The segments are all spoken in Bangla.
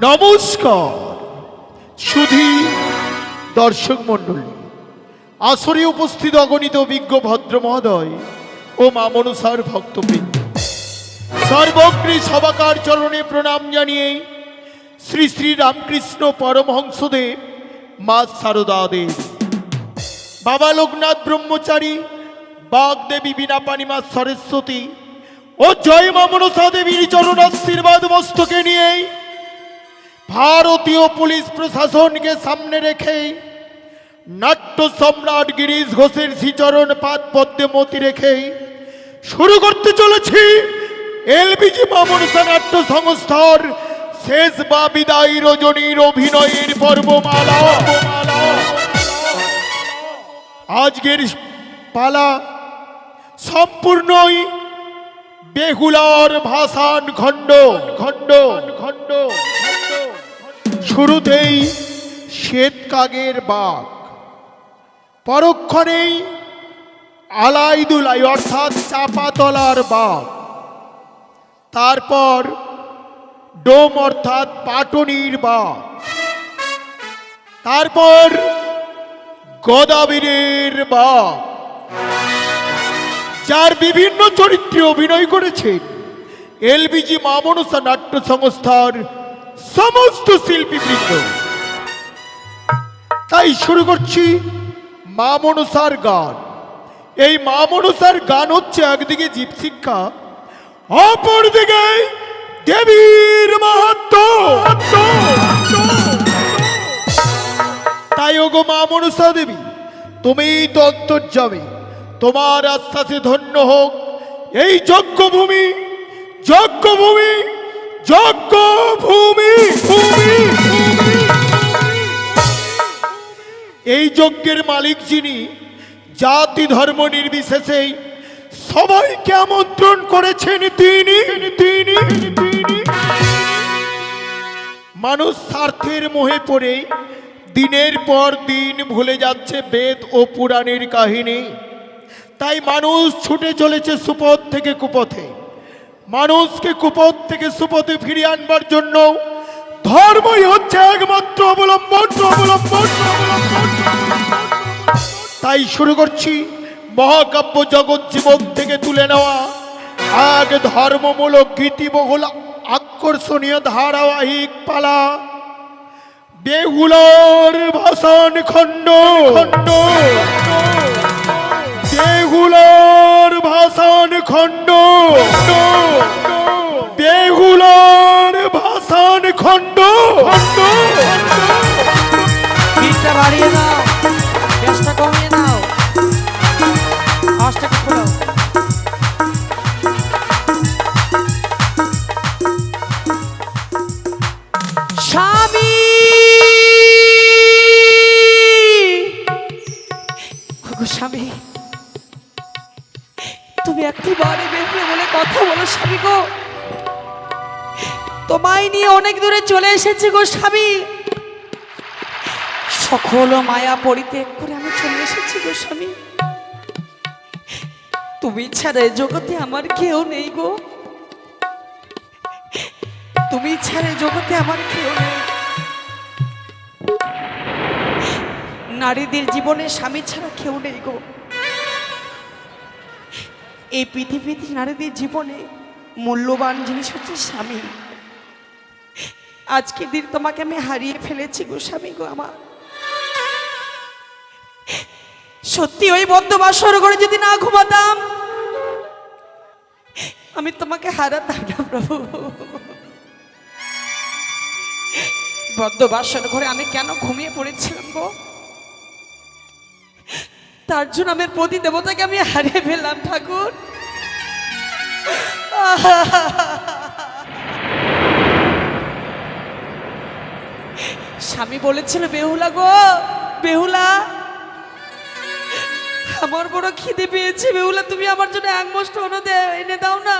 নমস্কার সুধী দর্শক মণ্ডলী, আসরে উপস্থিত অগণিত অভিজ্ঞ ভদ্র মহোদয় ও মা মনসার ভক্তবৃন্দ, সর্বগ্রী সবাকার চরণে প্রণাম জানিয়ে শ্রী শ্রী রামকৃষ্ণ পরমহংসদেব, মা সারদা দেব, বাবা লোকনাথ ব্রহ্মচারী, বাগদেবী বীণাপাণি মা সরস্বতী ও জয় মা মনসা দেবীর চরণ আশীর্বাদ মস্তকে নিয়ে ভারতীয় পুলিশ প্রশাসনকে সামনে রেখে নাট্য সম্রাট গিরিশ ঘোষের শ্রীচরণ পাদ পদ্মে মতি রেখে শুরু করতে চলেছি এলবিজি মা মনসা নাট্য সংস্থার শেষ বা বিদায়ী রজনীর অভিনয়ের পর্বমালা। আজকের পালা সম্পূর্ণই বেহুলার ভাষান খণ্ড খণ্ড খণ্ড। শুরুতেই শ্বেতকাগের বাঘ, পরক্ষণেই আলাইদুলাই অর্থাৎ চাপাতলার বাঘ, তারপর ডোম অর্থাৎ পাটনির বাঘ, তারপর গোদাবরীর বাঘ, যার বিভিন্ন চরিত্রে অভিনয় করেছেন এলবিজি মা মনসা নাট্য সংস্থার সমস্ত শিল্পীবৃন্দ। তাই শুরু করছি মা মনসার গান। এই মা মনসার গান হচ্ছে একদিকে জীব শিক্ষা, অপরদিকে দেবীর মাহাত্ম্য। তাই ওগো মা মনসা দেবী, তুমি তো অন্তর্যামী, তোমার আশ্বাসে ধন্য হোক এই যজ্ঞভূমি, যজ্ঞভূমি, যজ্ঞভূমি। এই যজ্ঞের মালিক যিনি, জাতি ধর্ম নির্বিশেষে সবাইকে আমন্ত্রণ করেছেন তিনি। মানুষ স্বার্থের মোহে পড়ে দিনের পর দিন ভুলে যাচ্ছে বেদ ও পুরাণের কাহিনী। তাই মানুষ ছুটে চলেছে সুপথ থেকে কুপথে। মানুষকে কুপথ থেকে সুপথে ফিরিয়ে আনবার জন্য ধর্মই হচ্ছে একমাত্র অবলম্বন। তাই শুরু করছি মহাকাব্য জগৎ জীবন থেকে তুলে নেওয়া এক ধর্মমূলক গীতিবহুল আকর্ষণীয় ধারাবাহিক পালা, বেহুলার ভাষান খণ্ড। বেহুলার ভাষান খণ্ড, বেহুলার ভাষান খণ্ড। বিটটা বাড়িয়ে দাও, গ্যাসটা কমিয়ে দাও, আওয়াজটাকে খোলো। স্বামী, স্বামী, তুমি একটি বাড়ি বেরিয়ে বলে কথা বলো স্বামী গো। তোমায় নিয়ে অনেক দূরে চলে এসেছি গো স্বামী, সকল মায়া পরিত্যাগ করে আমি চলে এসেছি গো স্বামী। তুমি ছাড়া জগতে আমার কেউ নেই গো, তুমি ছাড়া জগতে আমার কেউ নেই। নারীদের জীবনে স্বামী ছাড়া কেউ নেই গো। এই পৃথিবীতে নারীদের জীবনে মূল্যবান জিনিস হচ্ছে স্বামী। আজকের দিন তোমাকে আমি হারিয়ে ফেলেছি গো স্বামী গো। আমার সত্যি ওই বদ্ধ বাসর ঘরে যদি না ঘুমাতাম, আমি তোমাকে হারাতাম না প্রভু। বদ্ধ বাসর ঘরে আমি কেন ঘুমিয়ে পড়েছিলাম গো? তার জন্য আমার পতি দেবতাকে আমি হারিয়ে ফেললাম ঠাকুর। স্বামী বলেছিল, বেহুলা গো বেহুলা, আমার বড় খিদে পেয়েছে বেহুলা, তুমি আমার জন্য এক মুষ্টি অন্ন এনে দাও না।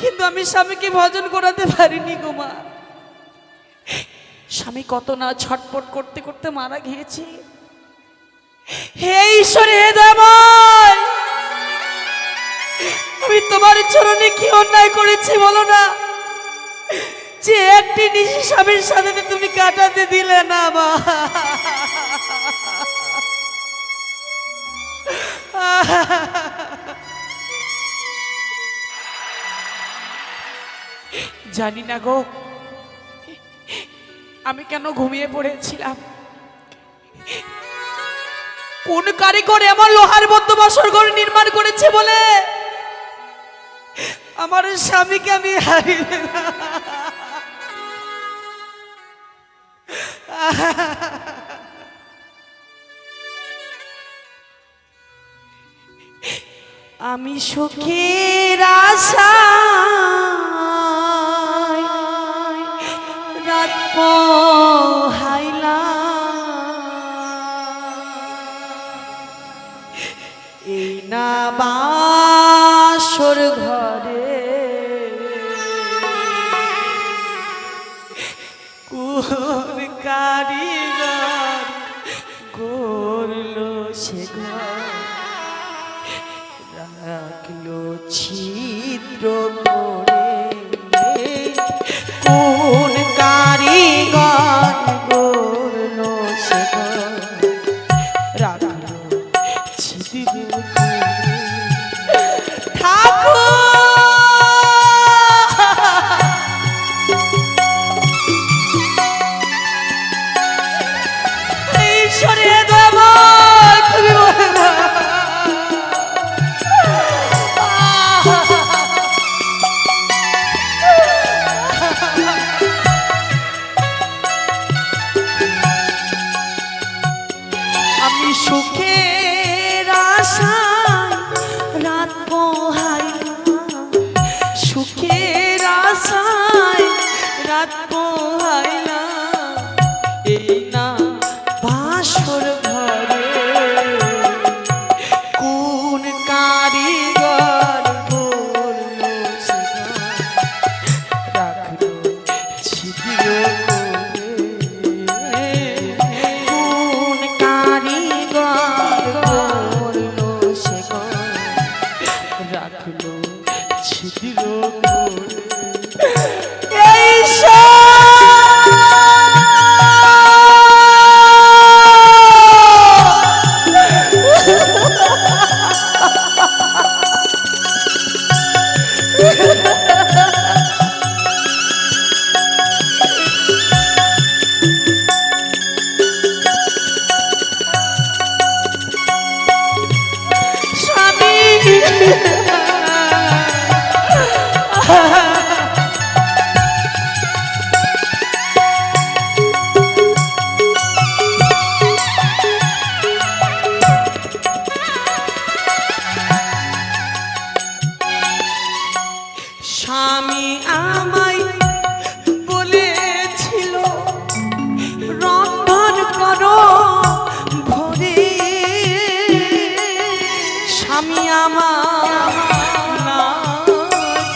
কিন্তু আমি স্বামীকে ভজন করাতে পারিনি গো মা। স্বামী কত না ছটপট করতে করতে মারা গিয়েছে। হে ঈশ্বর, হে দয়াময়, আমি তোমার চরণে কি অন্যায় করেছি বলো না। যে একটি নিশি স্বামীর সাথে তুমি কাটাতে দিলে না মা। জানি না গো আমি কেন ঘুমিয়ে পড়েছিলাম। কোন কারিগর এমন লোহার বদ্ধ বাসর ঘর নির্মাণ করেছে বলে আমার স্বামীকে আমি হারিয়ে দিলাম। আমি সুখের আশায় রাত পোহাইলাম, এই না বাসর ঘরে কোন কারিগর গড়লো সে ঘর, রাখলো ছিদ্র করে, কোন কারিগর গড়লো সে ঘর, রাখলো ছিদ্র করে। ঠাকুর ঈশ্বরের দয়াময় তুমি বলে না। আমি সুখের আশায় রাত পোহাইলাম, সুখের আশায় রাত পোহাইলাম, এই না বাসর ঘরে কোন কারিগর গড়লো সে ঘর, রাখলো ছিদ্র করে, কোন কারিগর গড়লো সে ঘর, রাখলো ছিদ্র করে। এই স্বামী আমায় বলেছিল রন্ধন করো ভোরে, স্বামী আমার না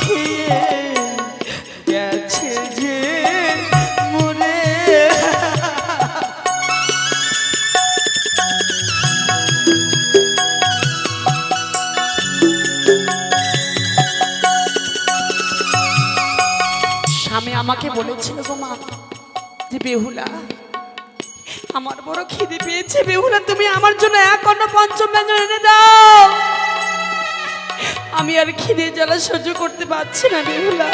খেয়ে গেছে যে মরে। স্বামী আমাকে বলেছিল গো মা যে বেহুলা আমার বড় খিদে পেয়েছে, বেহুলা তুমি আমার জন্য এক অন্ন পঞ্চম ব্যঞ্জন এনে দাও, আমি আর খিদে জ্বালা সহ্য করতে পারছি না বেহুলা।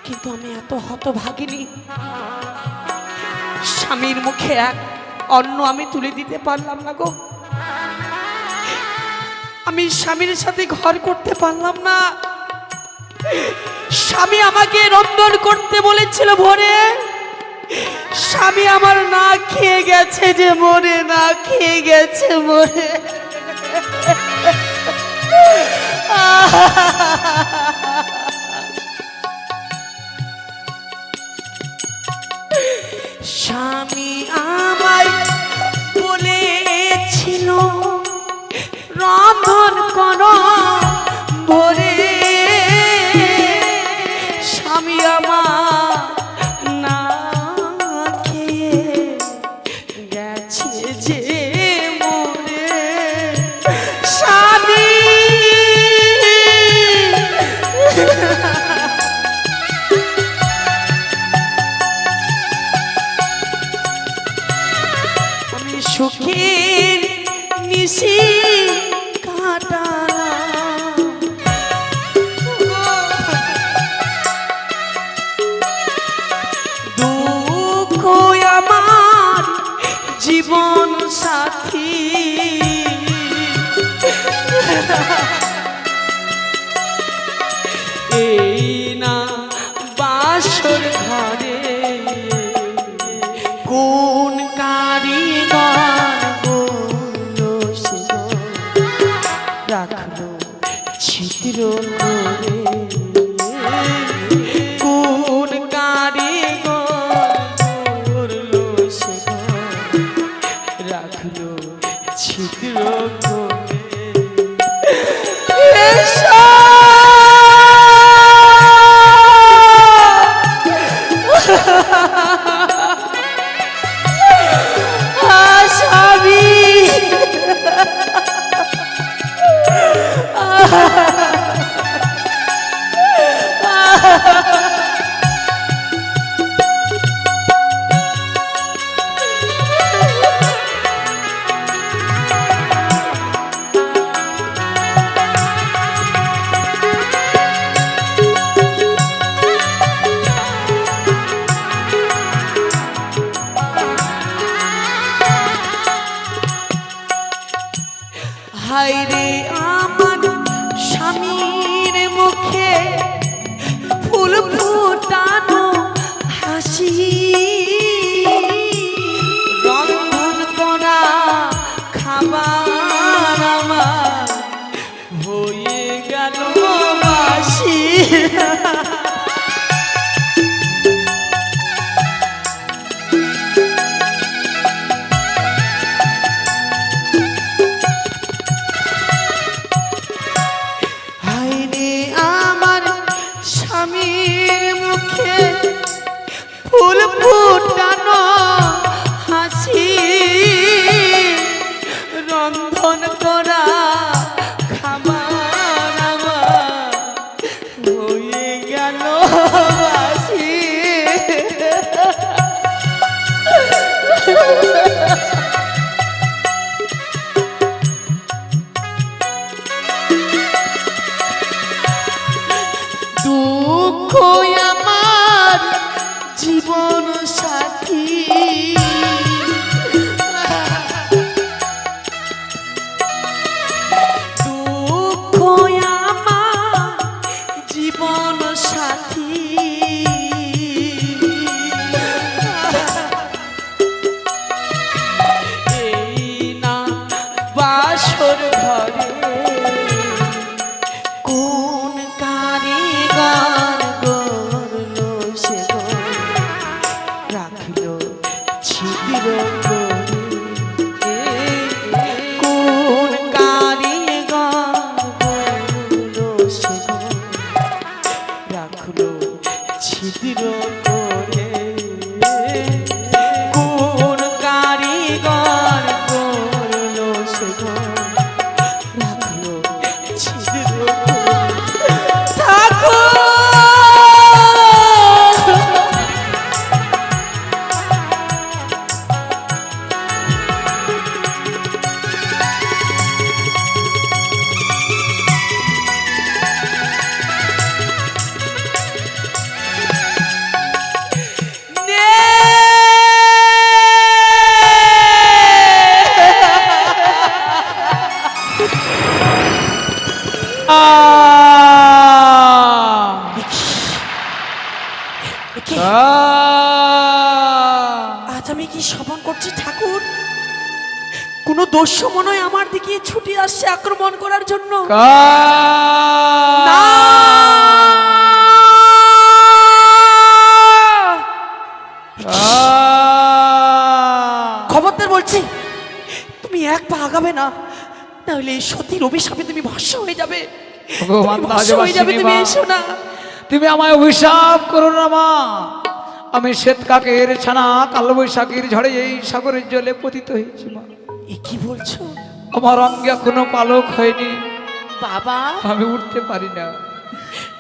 কিন্তু আমি এত হতভাগিনী, স্বামীর মুখে এক অন্ন আমি তুলে দিতে পারলাম না গো, আমি স্বামীর সাথে ঘর করতে পারলাম না। স্বামী আমাকে রন্ধন করতে বলেছিল ভোরে, স্বামী আমার না খেয়ে গেছে যে মরে, না খেয়ে গেছে মরে। স্বামী আমায় বলেছিল রন্ধন করো ভোরে, স্বামী আমার না খেয়ে গেছে যে মরে। স্বামী সুখের নিশি কাটালাম। দুঃখ আমার জীবন সাথী, এই না বাসর ঘরে কোন কারিগর বললো সে রাখলো ছিদ্র করে, কোন কারিগর বললো সে রাখলো ছিদ্র করে। হায়রে আমার স্বামীর মুখে ফুল ফুটানো হাসি, রন্ধন করা খাবার আমার হয়ে গেল বাসি। ফুল ফুটানো হাসি, রন্ধন করা খাবার আমার হয়ে গেল বাসি। দুঃখ আমার জীবন সাথী, দুঃখ আমার জীবন সাথী, এই না বাসর ঘরে কোন কারিগর গড়লো সে রাখিলো ছিদ্র করে, কোন কারিগর গড়লো সে রাখলো ছিদ্র করে, কোন কারিগর গড়লো সে রাখলো ছিদ্র করে। থাকো আজ আমি কি স্মরণ করছি ঠাকুর, কোন দস্যু মনে হয় আমার দিকে ছুটে আসছে আক্রমণ করার জন্য। না, খবরদার বলছি তুমি এক পা আগাবে না, নাহলে এই সতীর অভিশাপে তুমি ভস্ম হয়ে যাবে। তুমি এসো না, তুমি আমায় অভিশাপ করো না মা। আমি শ্বেত কাকের ছানা কালো বৈশাখীর ঝড়ে এই সাগরের জলে পতিত হয়েছি মা। এ কি বলছো? আমার অঙ্গে কোনো পালক হয়নি বাবা, আমি উঠতে পারি না।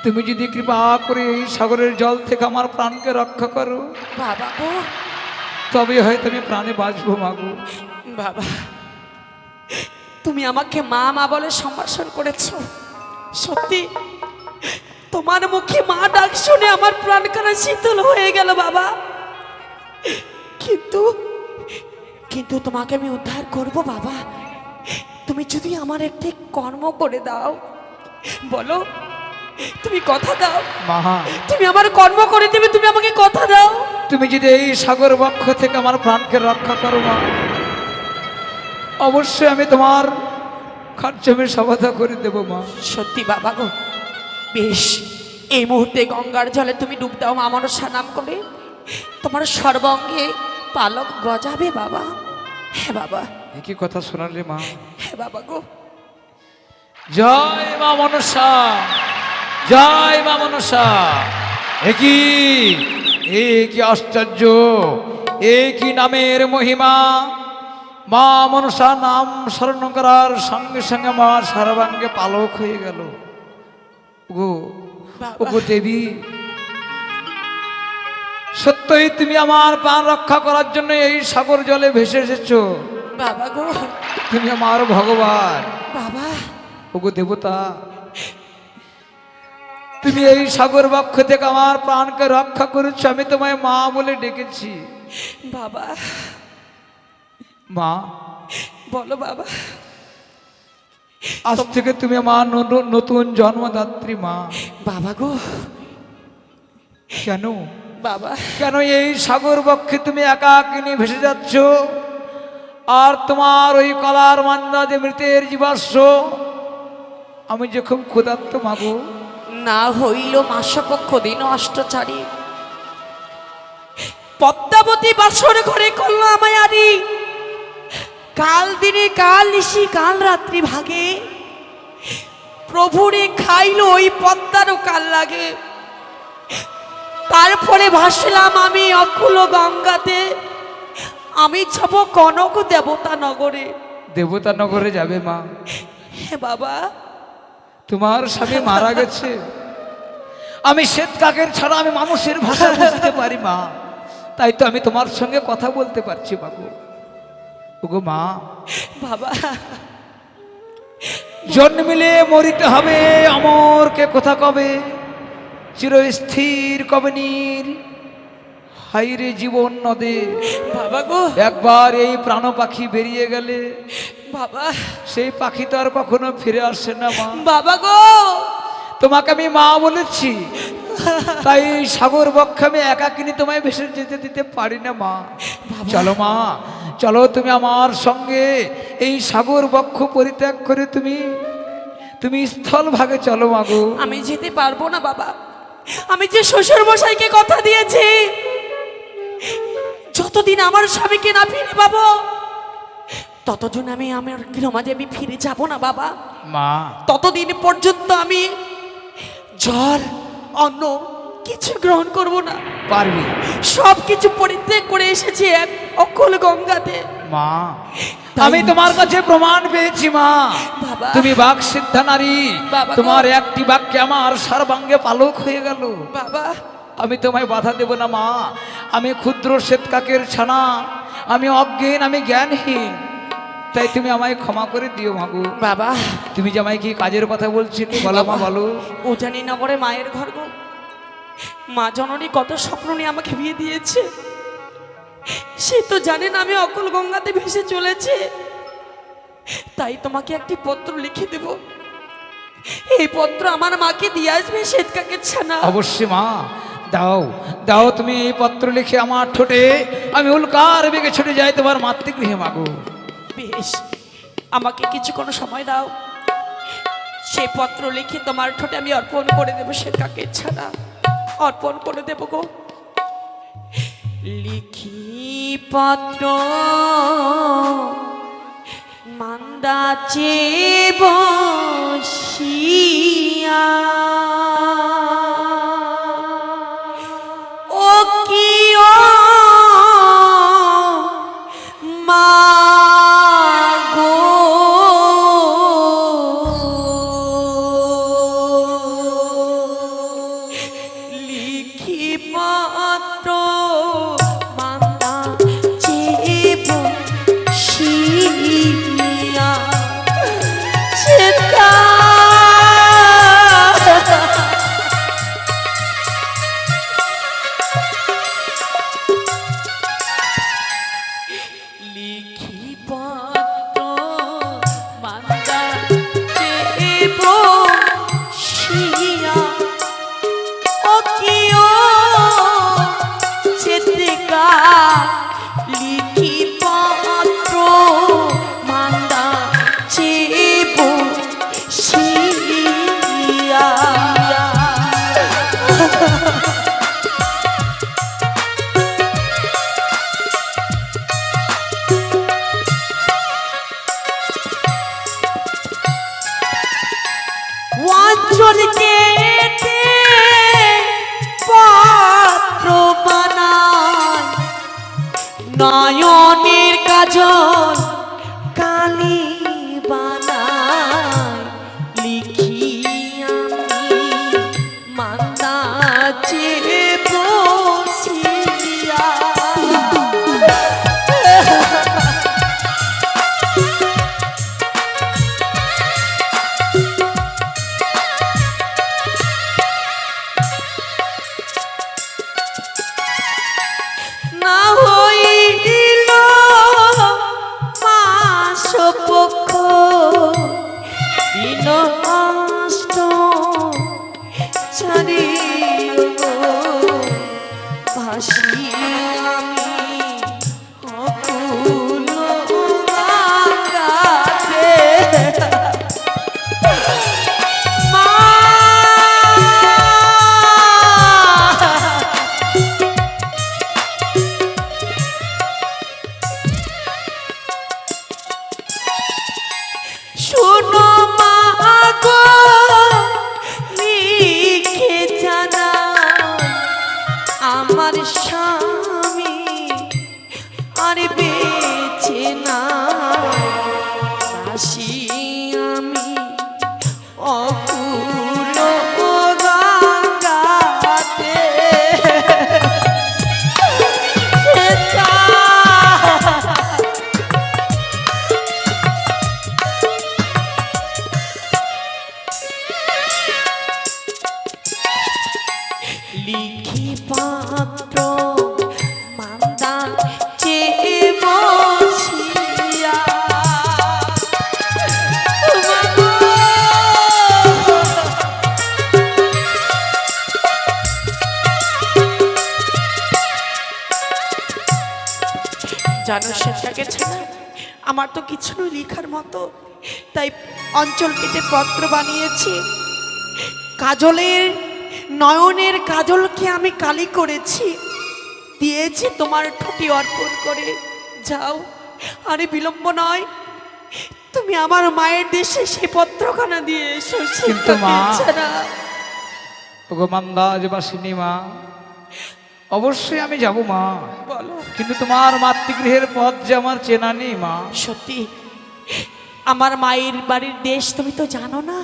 তুমি যদি কৃপা করে এই সাগরের জল থেকে আমার প্রাণকে রক্ষা করো বাবা গো, তবে হয়তো আমি প্রাণে বাঁচবো মাগো। বাবা, তুমি আমাকে মা মা বলে সম্ভাষণ করেছো। সত্যি তোমার মুখে মা ডাক শুনে আমার প্রাণখানা শীতল হয়ে গেল বাবা। কিন্তু কিন্তু তোমাকে আমি উদ্ধার করব বাবা। তুমি যদি আমার একটি কর্ম করে দাও, বলো, তুমি কথা দাও মা, তুমি আমার কর্ম করে দেবে, তুমি আমাকে কথা দাও। তুমি যদি এই সাগর বক্ষ থেকে আমার প্রাণকে রক্ষা করো মা, অবশ্যই আমি তোমার খাদ্যমে সমাধা করে দেব মা। সত্যি বাবা গো, বেশ, এই মুহূর্তে গঙ্গার জলে তুমি ডুব দাও মা মনসা নাম করে, তোমার সর্বাঙ্গে পালক গজাবে বাবা। হ্যাঁ বাবা, কি কথা শোনালে মা। হ্যাঁ বাবা গো। জয় মা মনসা, জয় মা মনসা। কি আশ্চর্য, কি নামের মহিমা। মা মনসা নাম স্মরণ করার সঙ্গে সঙ্গে মা সর্বাঙ্গে পালক হয়ে গেল। ওগো দেবী, সত্যই তুমি আমার প্রাণ রক্ষা করার জন্য এই সাগর জলে ভেসে এসেছো বাবা গো। তুমি আমার ভগবান বাবা। ওগো দেবতা, তুমি এই সাগর বক্ষ থেকে আমার প্রাণকে রক্ষা করেছো, আমি তোমায় মা বলে ডেকেছি। বাবা। মা বলো বাবা। আজ থেকে তুমি আমার নতুন জন্মদাত্রী মা। বাবা গো। কেন বাবা, কেন এই সাগর বক্ষে তুমি একাকিনী ভেসে যাচ্ছ, আর তোমার ওই কলার মান্দা যে মৃতের জীবাশ্ম, আমি যে খুব ক্ষুধার্ত মাগো। না হইল মাসপক্ষ দিন অষ্টচারী, পদ্মাবতী বাসর ঘরে করল আমায় আরি। কাল দিনে কাল নিশি কাল রাত্রি ভাগে, প্রভুরে খাইল ওই পদ্মারও কাল লাগে। তারপরে ভাসলাম আমি অকুল গঙ্গাতে, আমি যাব কনক দেবতা নগরে। দেবতা নগরে যাবে মা? হ্যাঁ বাবা। তোমার স্বামী মারা গেছে, আমি শ্বেত কাকের ছাড়া আমি মানুষের ভাষা বুঝতে পারি মা, তাই তো আমি তোমার সঙ্গে কথা বলতে পারছি বাবু। ওগো মা। বাবা, জন্মিলে মরিতে হবে, অমরকে কথা কবে, চিরস্থির কবে নীর, হাইরে জীবন নদে। বাবা গো। একবার এই প্রাণ পাখি বেরিয়ে গেলে বাবা, সেই পাখি তো আর কখনো ফিরে আসে না মা। বাবা গো। তোমাকে আমি মা বলেছি, তাই সাগর বক্ষে আমি একাকিনী তোমায় ভেসে যেতে দিতে পারি না মা। চলো মা, চলো তুমি আমার সঙ্গে এই সাগর বক্ষ পরিত্যাগ করে তুমি স্থল ভাগে চলো মাগো। আমি যেতে পারবো না বাবা, আমি যে শ্বশুর মশাইকে কথা দিয়েছি, যতদিন আমার স্বামীকে না ফিরে পাবো ততদিন আমি আমার গৃহমাঝে আমি ফিরে যাব না বাবা। মা, ততদিন পর্যন্ত আমি জল অন্ন কিছু গ্রহণ করব না। পারবি? সব কিছু পরিত্যাগ করে এসেছি এক অকল গঙ্গাতে মা। আমি তোমার কাছে প্রমাণ পেয়েছি মা, বাবা। তুমি বাক সিদ্ধা নারী, বাবা গো। তোমার একটি বাক্যে আমার সর্বাঙ্গে পালক হয়ে গেল। বাবা, আমি তোমায় বাধা দেব না মা, আমি ক্ষুদ্র শ্বেতকাকের ছানা, আমি অজ্ঞান, আমি জ্ঞানহীন, তাই তুমি আমায় ক্ষমা করে দিও মাগো। বাবা, তুমি যে আমায় কি কাজের কথা বলছিলে বলো মা, বলো। উজানি নগরে মায়ের ঘর গো, মা জননী কত স্বপ্ন নিয়ে আমাকে বিয়ে দিয়েছে, সে তো জানেন আমি অকল গঙ্গাতে ভেসে চলেছে। তাই তোমাকে একটি পত্র লিখে দেব, এই পত্র আমার মাকে দিয়ে আসবে শ্বেতকাকের ছানা। অবশ্যই মা, দাও দাও, তুমি এই পত্র লিখে আমার ঠোঁটে আমি উল্কার বেগে ছুটে যাই তোমার মাতৃগৃহে মাগো। বেশ, আমাকে কিছুক্ষণ সময় দাও, সেই পত্র লিখে তোমার ঠোঁটে আমি অর্পণ করে দেবো, শ্বেতকাকের ছানা অর্পণ করে দেবো গো। লিখি পত্র মান্দা চেয়ে বসিয়া, ও কি ও মা গো, লিখি পত্র মান্দা চেয়ে বসিয়া। আঁচল কেটে পাত্র বানায়, নয়নের কাজল কালি বানায়, লিখি আমি মাতা চেয়ে বসিয়া। না হইল মাস পক্ষ দিন অষ্ট চারি ভাসি আমি অকুল গঙ্গাতে। মা শোনো মা গো, লিখে জানা আমার স্বামী আর বেঁচে না, আসি আমি অকুল গঙ্গাতে। লিখি পাত্র মান্দা চেয়ে বসিয়া। জানো সেটাকে ছেড়ে আমার তো কিছু নয় লেখার মতো, তাই অঞ্চল কেটে পত্র বানিয়েছি। কাজলের নয়নের কাজলকে আমি কালি করেছি, দিয়েছি তোমার ঠোঁটে অর্পণ করে। যাও, আরে বিলম্ব নয়, তুমি আমার মায়ের দেশে সে পত্রখানা দিয়ে এসো। কিন্তু মা, ওগো মান্দাজবাসিনী মা, অবশ্যই আমি যাব মা, বলো। কিন্তু তোমার মাতৃগৃহের পথ যে আমার চেনা নেই মা। সত্যি আমার মায়ের বাড়ির দেশ তুমি তো জানো না,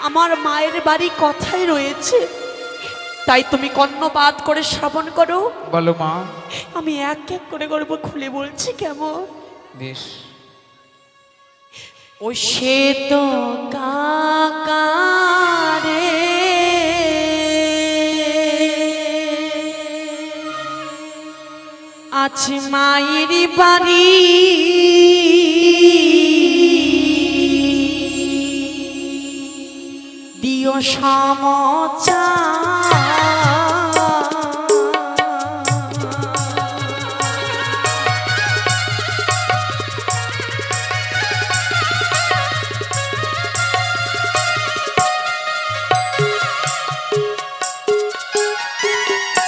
আমার মায়ের বাড়ি কথাই রয়েছে, তাই তুমি কর্ণপাত করে শ্রবণ করো। বলো মা। আমি এক এক করে গল্প খুলে বলছি, কেমন? বেশ। ও সে তো কাকারে আছে মায়ের বাড়ি, দিও সমাচার।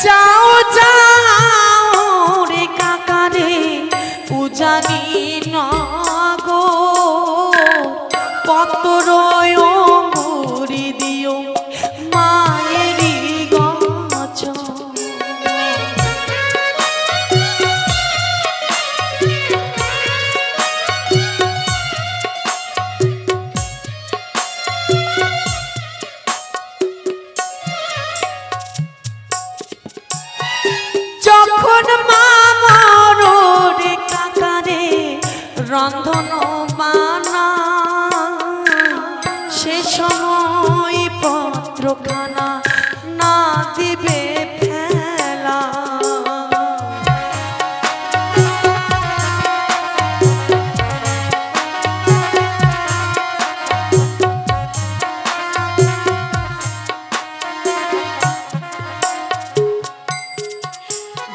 যাও যাও রে কাকারে পূজানি নগো, পত্র অঙ্গুরি দিও মায়েরি গছ। যখন মা মরে কাকারে রন্ধন বানা, সে সময় পত্রখানা না দিবে ফেলা।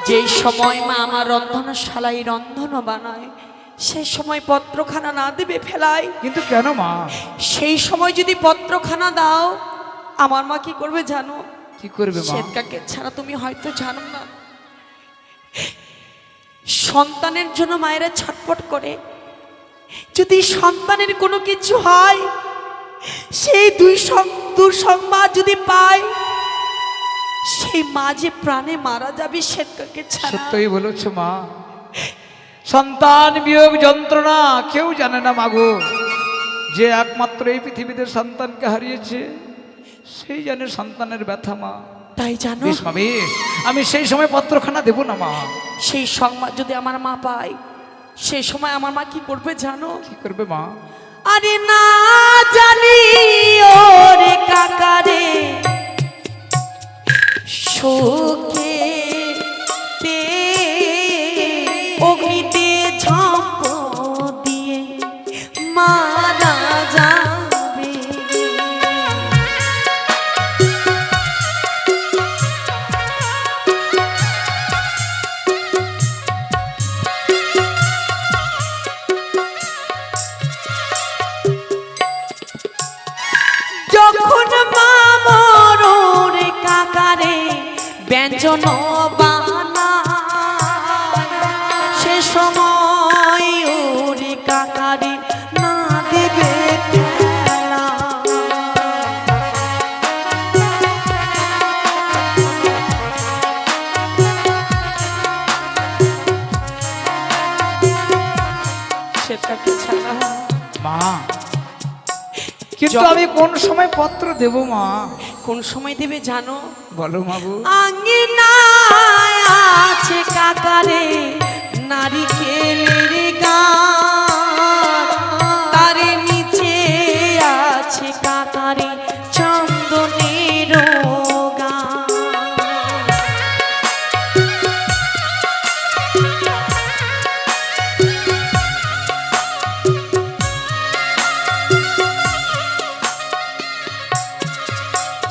যেই সময় মা আমার রন্ধনশালায় রন্ধন বানায়, সেই সময় পত্রখানা না দেবে ফেলায়। কিন্তু কেন মা? সেই সময় যদি পত্রখানা দাও, আমার মা কি করবে জানো? কি করবে মা? শ্বেতকাকে ছাড়া তুমি হয়তো জানো না, সন্তানের জন্য মায়েরা ছটফট করে। যদি সন্তানের কোনো কিছু হয়, সেই দুই দুঃসংবাদ যদি পাই, সেই মা যে প্রাণে মারা যাবে শ্বেতকাকে ছাড়া। সত্যই বলেছ মা, সন্তান বিয়োগ যন্ত্রণা কেউ জানে না মাগো। যে একমাত্র এই পৃথিবীতে সন্তানকে হারিয়েছে সেই জানে সন্তানের ব্যথা মা। তাই জানো, বেশ মা বেশ, আমি সেই সময় পত্রখানা দেব না মা। সেই সংবাদ যদি আমার মা পায়, সেই সময় আমার মা কি করবে জানো? কি করবে মা? আরে না জানি ওরে কাকারে শোকে তে অগ্নিতে ঝাঁপ দিয়ে মারা যাবে। যখন মা মরোরে কাকারে ব্যঞ্জন বানা, সে সময় ওরে কাকারে না দেবে খেলা। সেটাকে ছাড়া মা কিন্তু আমি কোন সময় পত্র দেব মা? কোন সময় দেবে জানো? বলো মা গো। আঙ্গিনায় আছে কাকারে নারিকেলের গাছ, তার নিচে আছে কাকারে চন্দনের গাছ।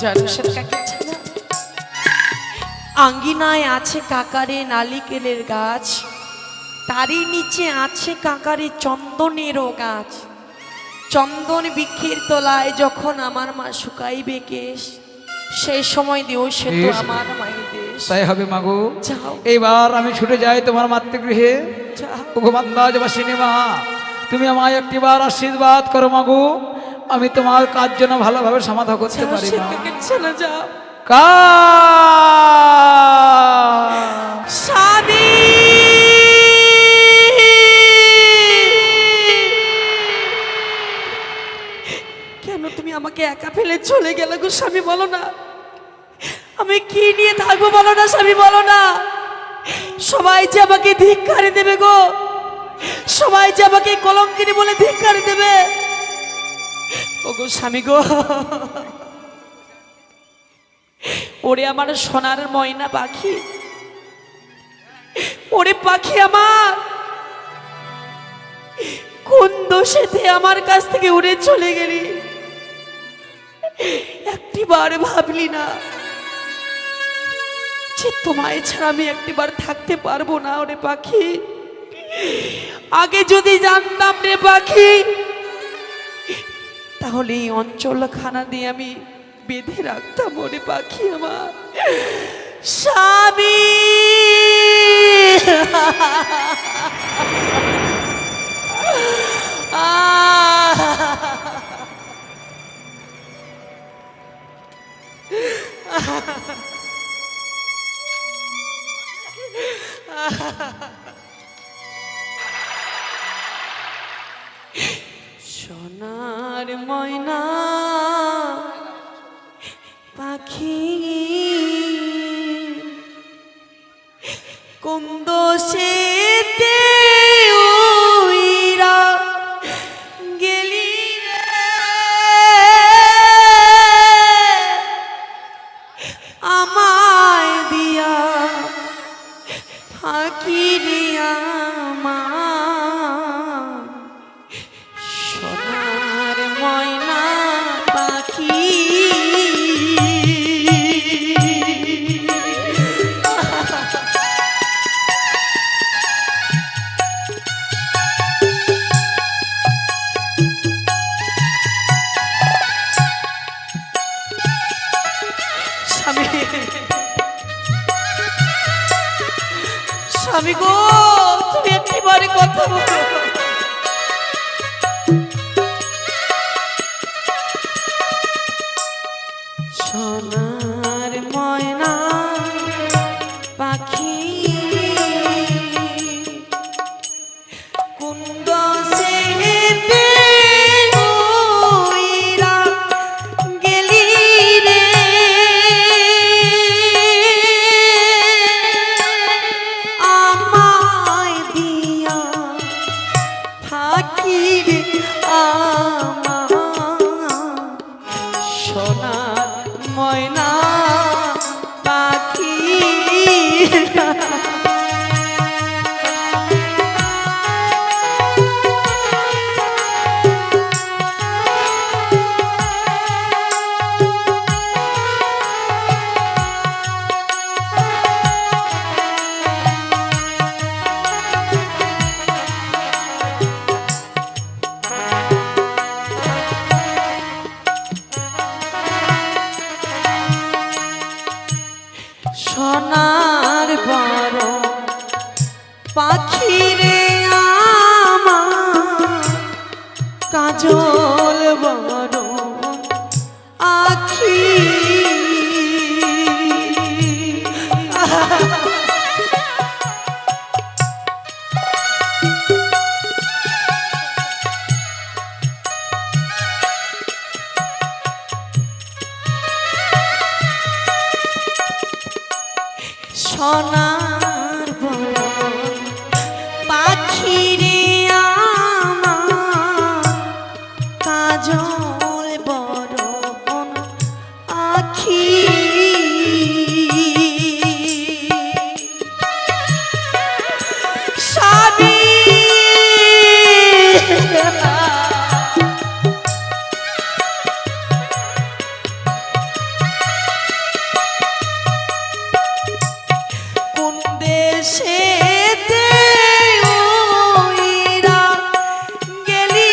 জানো শ্বেতকাকে ছাড়া, আঙ্গিনায় আছে কাকারে নালিকেলের গাছ, তারই নিচে আছে কাকারে চন্দনেরও গাছ। চন্দন বৃক্ষের তলায় যখন আমার মা শুকাইবে কেশ, সেই সময় দিও সে তো বেশ। আমার মায়ের দেশ। তাই হবে মা গো। যাও এইবার আমি ছুটে যাই তোমার মাতৃগৃহে। যাও। ভগবান্দাজবাসিনী মা, তুমি আমায় একটিবার আশীর্বাদ করো মা গো, আমি তোমার কাজ যেন ভালোভাবে সমাধা করতে যাও পারি মা। শ্বেতকাকে ছাড়া যাও। স্বামী কেন তুমি আমাকে একা ফেলে চলে গেলে গো স্বামী? বলো না, আমি কি নিয়ে থাকবো বলো না স্বামী, বলো না। সবাই যে আমাকে ধিক্কারি দেবে গো, সবাই যে আমাকে কলঙ্কিনী বলে ধিক্কারি দেবে। ও গো স্বামী গো, ওরে আমার সোনার ময়না পাখি, ওরে পাখি আমার, কোন দোষেতে আমার কাছ থেকে উড়ে চলে গেলি? একটিবার ভাবলি না যে তোমায় ছাড়া আমি একটিবার থাকতে পারবো না? ওরে পাখি, আগে যদি জানতাম রে পাখি, তাহলে এই অঞ্চলখানা দিয়ে আমি বেঁধে রাখতাম। ওরে পাখি আমার স্বামী। সোনার ময়না পাখি, কোন দোষেতে উইরা গেলি রে আমায় দিয়া ফাঁকি দিয়া আমার সোনার ময়না পাখি। স্বামী, স্বামী গো, তুমি একটিবারে কথা বলো। কাজল বরণ আখি সোনার বরণ পাখি রে আমার কাজল বরণ আখি স্বামী কোন দেশেতে ওইরা গেলি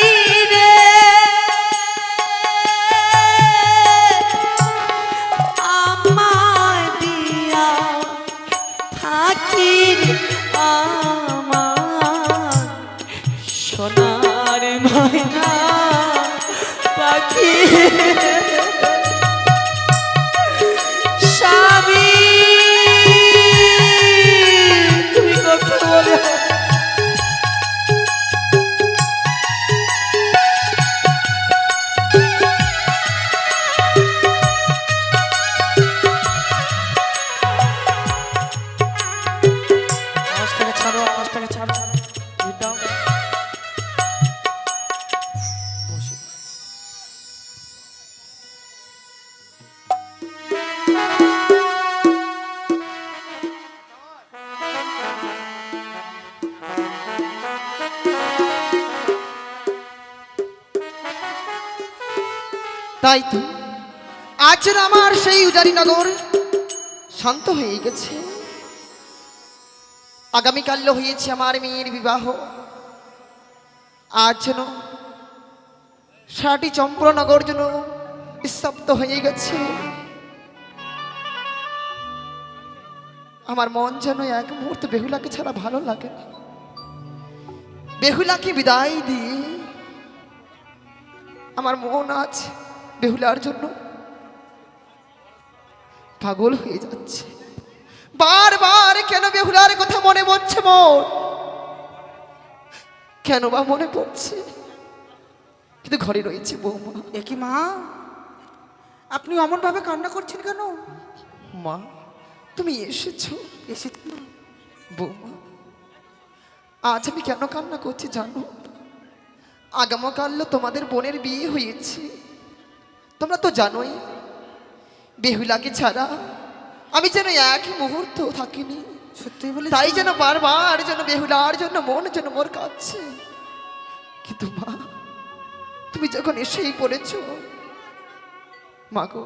রে আমায় দিয়া থাকি আমার সোনার ময়না পাখি স্বামী তুমি কথা বলো আওয়াজটাকে ছাড়ো আওয়াজটাকে ছাড়ো দাও তাই তো আজ আমার সেই উজারি নগর শান্ত হয়ে গেছে। আগামীকাল হয়েছে আমার মেয়ের বিবাহ। আজ যেন সারাটি চম্পরনগর যেন নিস্তব্ধ হয়ে গেছে। আমার মন যেন এক মুহূর্তে বেহুলাকে ছাড়া ভালো লাগে না। বেহুলাকে বিদায় দিয়ে আমার মন আজ বেহুলার জন্য পাগল হয়ে যাচ্ছে। বারবার কেন বেহুলার কথা মনে পড়ছে মোর, কেন বা মনে পড়ছে, কিন্তু ঘরে রয়েছে বৌমা। একই মা, আপনি অমন ভাবে কান্না করছেন কেন? মা তুমি এসেছো? এসেছি মা। বৌমা আজ আমি কেন কান্না করছি জানো? আগামীকাল তোমাদের বোনের বিয়ে হয়েছে। তোমরা তো জানোই বেহুলাকে ছাড়া আমি যেন এক মুহূর্ত থাকিনি। সত্যি বলে তাই যেন বারবার যেন বেহুলার জন্য মন যেন মোর কাছে। কিন্তু মা তুমি যখন এসেই পড়েছো, মা গো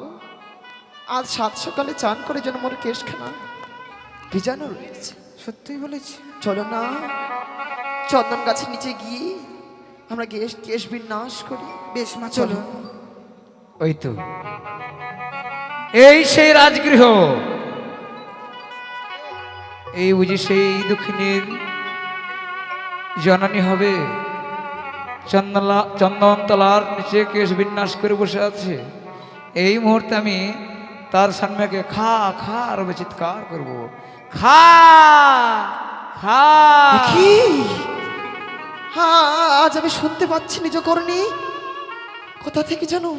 আজ সাত সকালে চান করে যেন মোর কেশখানা ভিজানো রয়েছে। সত্যি বলেছি। চলো না চন্দন গাছের নিচে গিয়ে আমরা কেশ বিন্যাস করি। বেশ মা চলো। ওই তো এই সেই রাজগৃহ, এই বুঝি সেই দক্ষিণের জননী হবে। চন্দনতলার নিচে কেশ বিন্যাস করে বসে আছে। এই মুহূর্তে আমি তার সামনে খা খা আরো চিৎকার করবো, খা খা। কি হ্যাঁ আজ আমি শুনতে পাচ্ছি নিজ করণে কোথা থেকে জানো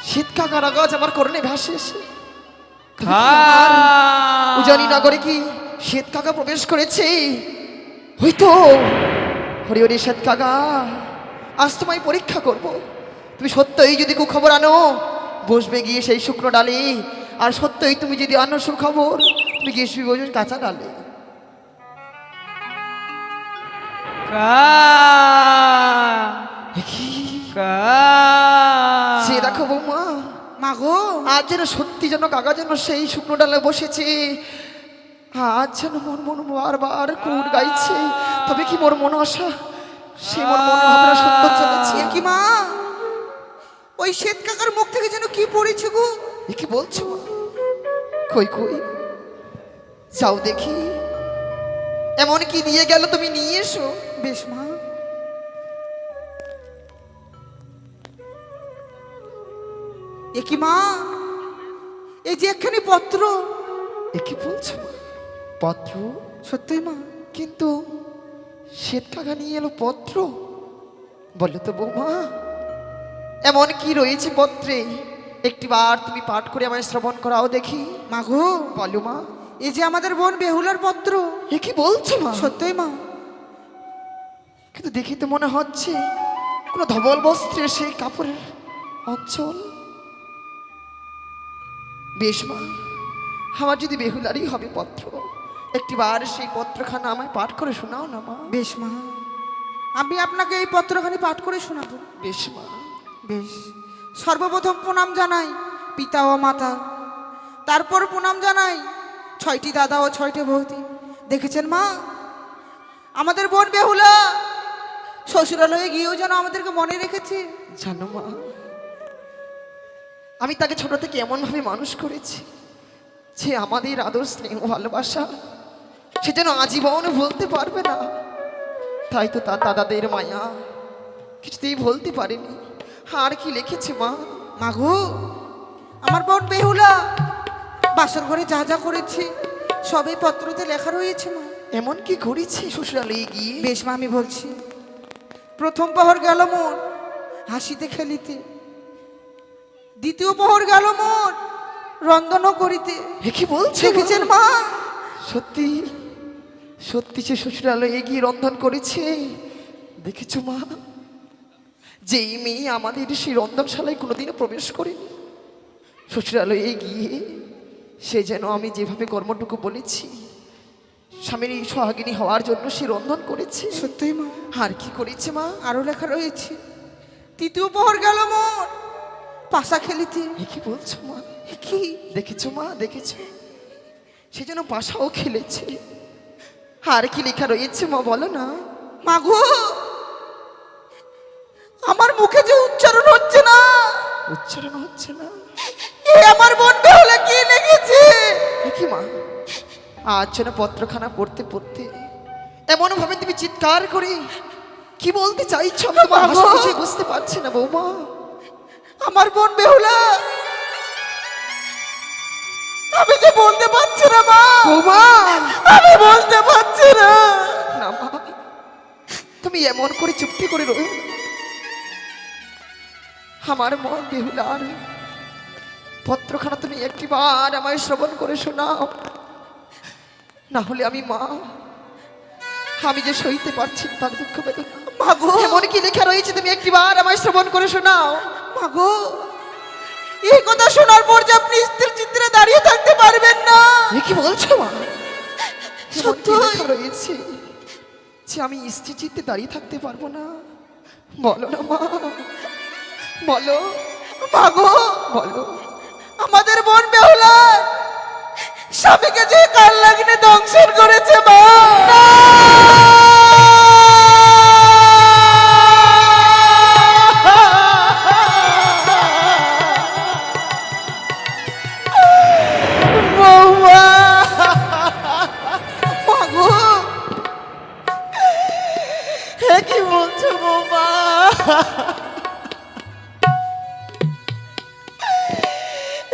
শীত কাকার আগাজ আমার করণে ভাসে এসে। উজানি নগরে কি শ্বেত কাকা প্রবেশ করেছে? হয়তো হরি হরি শ্বেত কাকা আজ তোমায় পরীক্ষা করব। তুমি সত্যই যদি কুখবর আনো বসবে গিয়ে সেই শুকনো ডালে, আর সত্যই তুমি যদি আনো সুখবর তুমি গিয়ে বসবে কাঁচা ডালে। সে দেখো বৌমা, মা গো আজ যেন সত্যি যেন কাকা যেন সেই শুকনো ডালে বসেছে। আজ যেন মন মন বারবার কুট গাইছে। তবে কি মোর মন আশা সে মোর মনে ভাবনা সত্য চলেছে। কি মা, ওই শ্বেত কাকার মুখ থেকে যেন কি পড়েছে গো? এ কি বলছো? কই কই যাও দেখি, এমন কি দিয়ে গেল তুমি নিয়ে এসো। বেশ মা। এ কি মা, এই যে একখানি পত্র। এ কি বলছো মা? পত্র? সত্যই মা। কিন্তু শ্বেত কাকা নিয়ে এলো পত্র? বলো তো বৌমা, এমন কি রয়েছে পত্রে? একটিবার তুমি পাঠ করে আমায় শ্রবণ করাও দেখি। মা গো, বলো মা। এই যে আমাদের বোন বেহুলার পত্র। এ কি বলছো মা? সত্যই মা। কিন্তু দেখি তো মনে হচ্ছে কোনো ধবল বস্ত্রের সেই কাপড়ের অঞ্চল। বেশ মা, আমার যদি বেহুলারই হবে পত্র, একটিবার সেই পত্রখানা আমায় পাঠ করে শোনাও না মা। বেশ মা, আমি আপনাকে এই পত্রখানি পাঠ করে শোনাবো। বেশ মা। বেশ। সর্বপ্রথম প্রণাম জানাই পিতা ও মাতা, তারপর প্রণাম জানাই 6টি দাদা ও 6টি বৌদি। দেখেছেন মা, আমাদের বোন বেহুলা শ্বশুরালয়ে গিয়েও যেন আমাদেরকে মনে রেখেছে। জানো মা, আমি তাকে ছোট থেকে এমনভাবে মানুষ করেছি যে আমাদের আদর স্নেহ ভালোবাসা সে যেন আজীবন ভুলতে পারবে না। তাই তো তার দাদাদের মায়া কিছুতেই ভুলতে পারেনি। আর কি লিখেছে মা? মাগো, আমার বোন বেহুলা বাসর ঘরে যা যা করেছে সবই পত্রতে লেখা রয়েছে মা। এমন কি করেছে শ্বশুরালয়ে গিয়ে? বেশ মা, আমি বলছি। প্রথম প্রহর গেল মোর হাসিতে খেলিতে, দ্বিতীয় প্রহর গেল মোর রন্ধন করিতে। এ কি বলছো? দেখেছেন মা? সত্যি সত্যি সে শ্বশুরালয়ে গিয়ে রন্ধন করেছে। দেখেছো মা, যেই মেয়ে আমাদের সেই রন্ধনশালায় কোনোদিনও প্রবেশ করেনি, শ্বশুরালয়ে গিয়ে সে যেন আমি যেভাবে কর্মটুকু বলেছি স্বামীর সোহাগিনী হওয়ার জন্য সে রন্ধন করেছে। সত্যই মা। আর কি করেছে মা? আরো লেখা রয়েছে, তৃতীয় প্রহর গেল মোর পাশা খেলিতে। এ কি বলছো মা? এ কি দেখেছো মা? দেখেছো সে যেন পাশাও খেলেছে। আর কি লেখা রয়েছে মা বলো না? মাগো, আমার মুখে যে উচ্চারণ হচ্ছে না। উচ্চারণ হচ্ছে না? এ আমার বোন বেহুলা কি লিখেছে? এ কি মা, আজ যেন পত্রখানা পড়তে পড়তে এমন ভাবে তুমি চিৎকার করে কি বলতে চাইছো আমি তোমার ভাষা কিছুই বুঝতে পারছি না বৌমা। আমার বোন বেহুলা, আমি যে বলতে পারছি না মা। বৌমা আমি বলতে পারছি না। না মা, তুমি এমন করে চুপটি করে রয়ে আমার মন বেহুলার পত্রখানা তুমি একটিবার আমায় শ্রবণ করে শোনাও, না হলে আমি মা আমি যে সইতে পারছি না তার দুঃখ বেদনা। মাগো, এমন কি লেখা রয়েছে তুমি একটিবার আমায় শ্রবণ করে শোনাও। মাগো, এই কথা শোনার পর যে আপনি স্থির চিত্রে দাঁড়িয়ে থাকতে পারবেন না। এ কি বলছো মা? সত্য লেখা রয়েছে যে আমি স্থির চিত্তে দাঁড়িয়ে থাকতে পারবো না? বলো না মা, বলো। মাগো, বলো। আমাদের বোন বেহুলা স্বামীকে যে কাল লাগিনে দংশন করেছে মা। বৌমা, মাগো, এ কি বলছো বৌমা?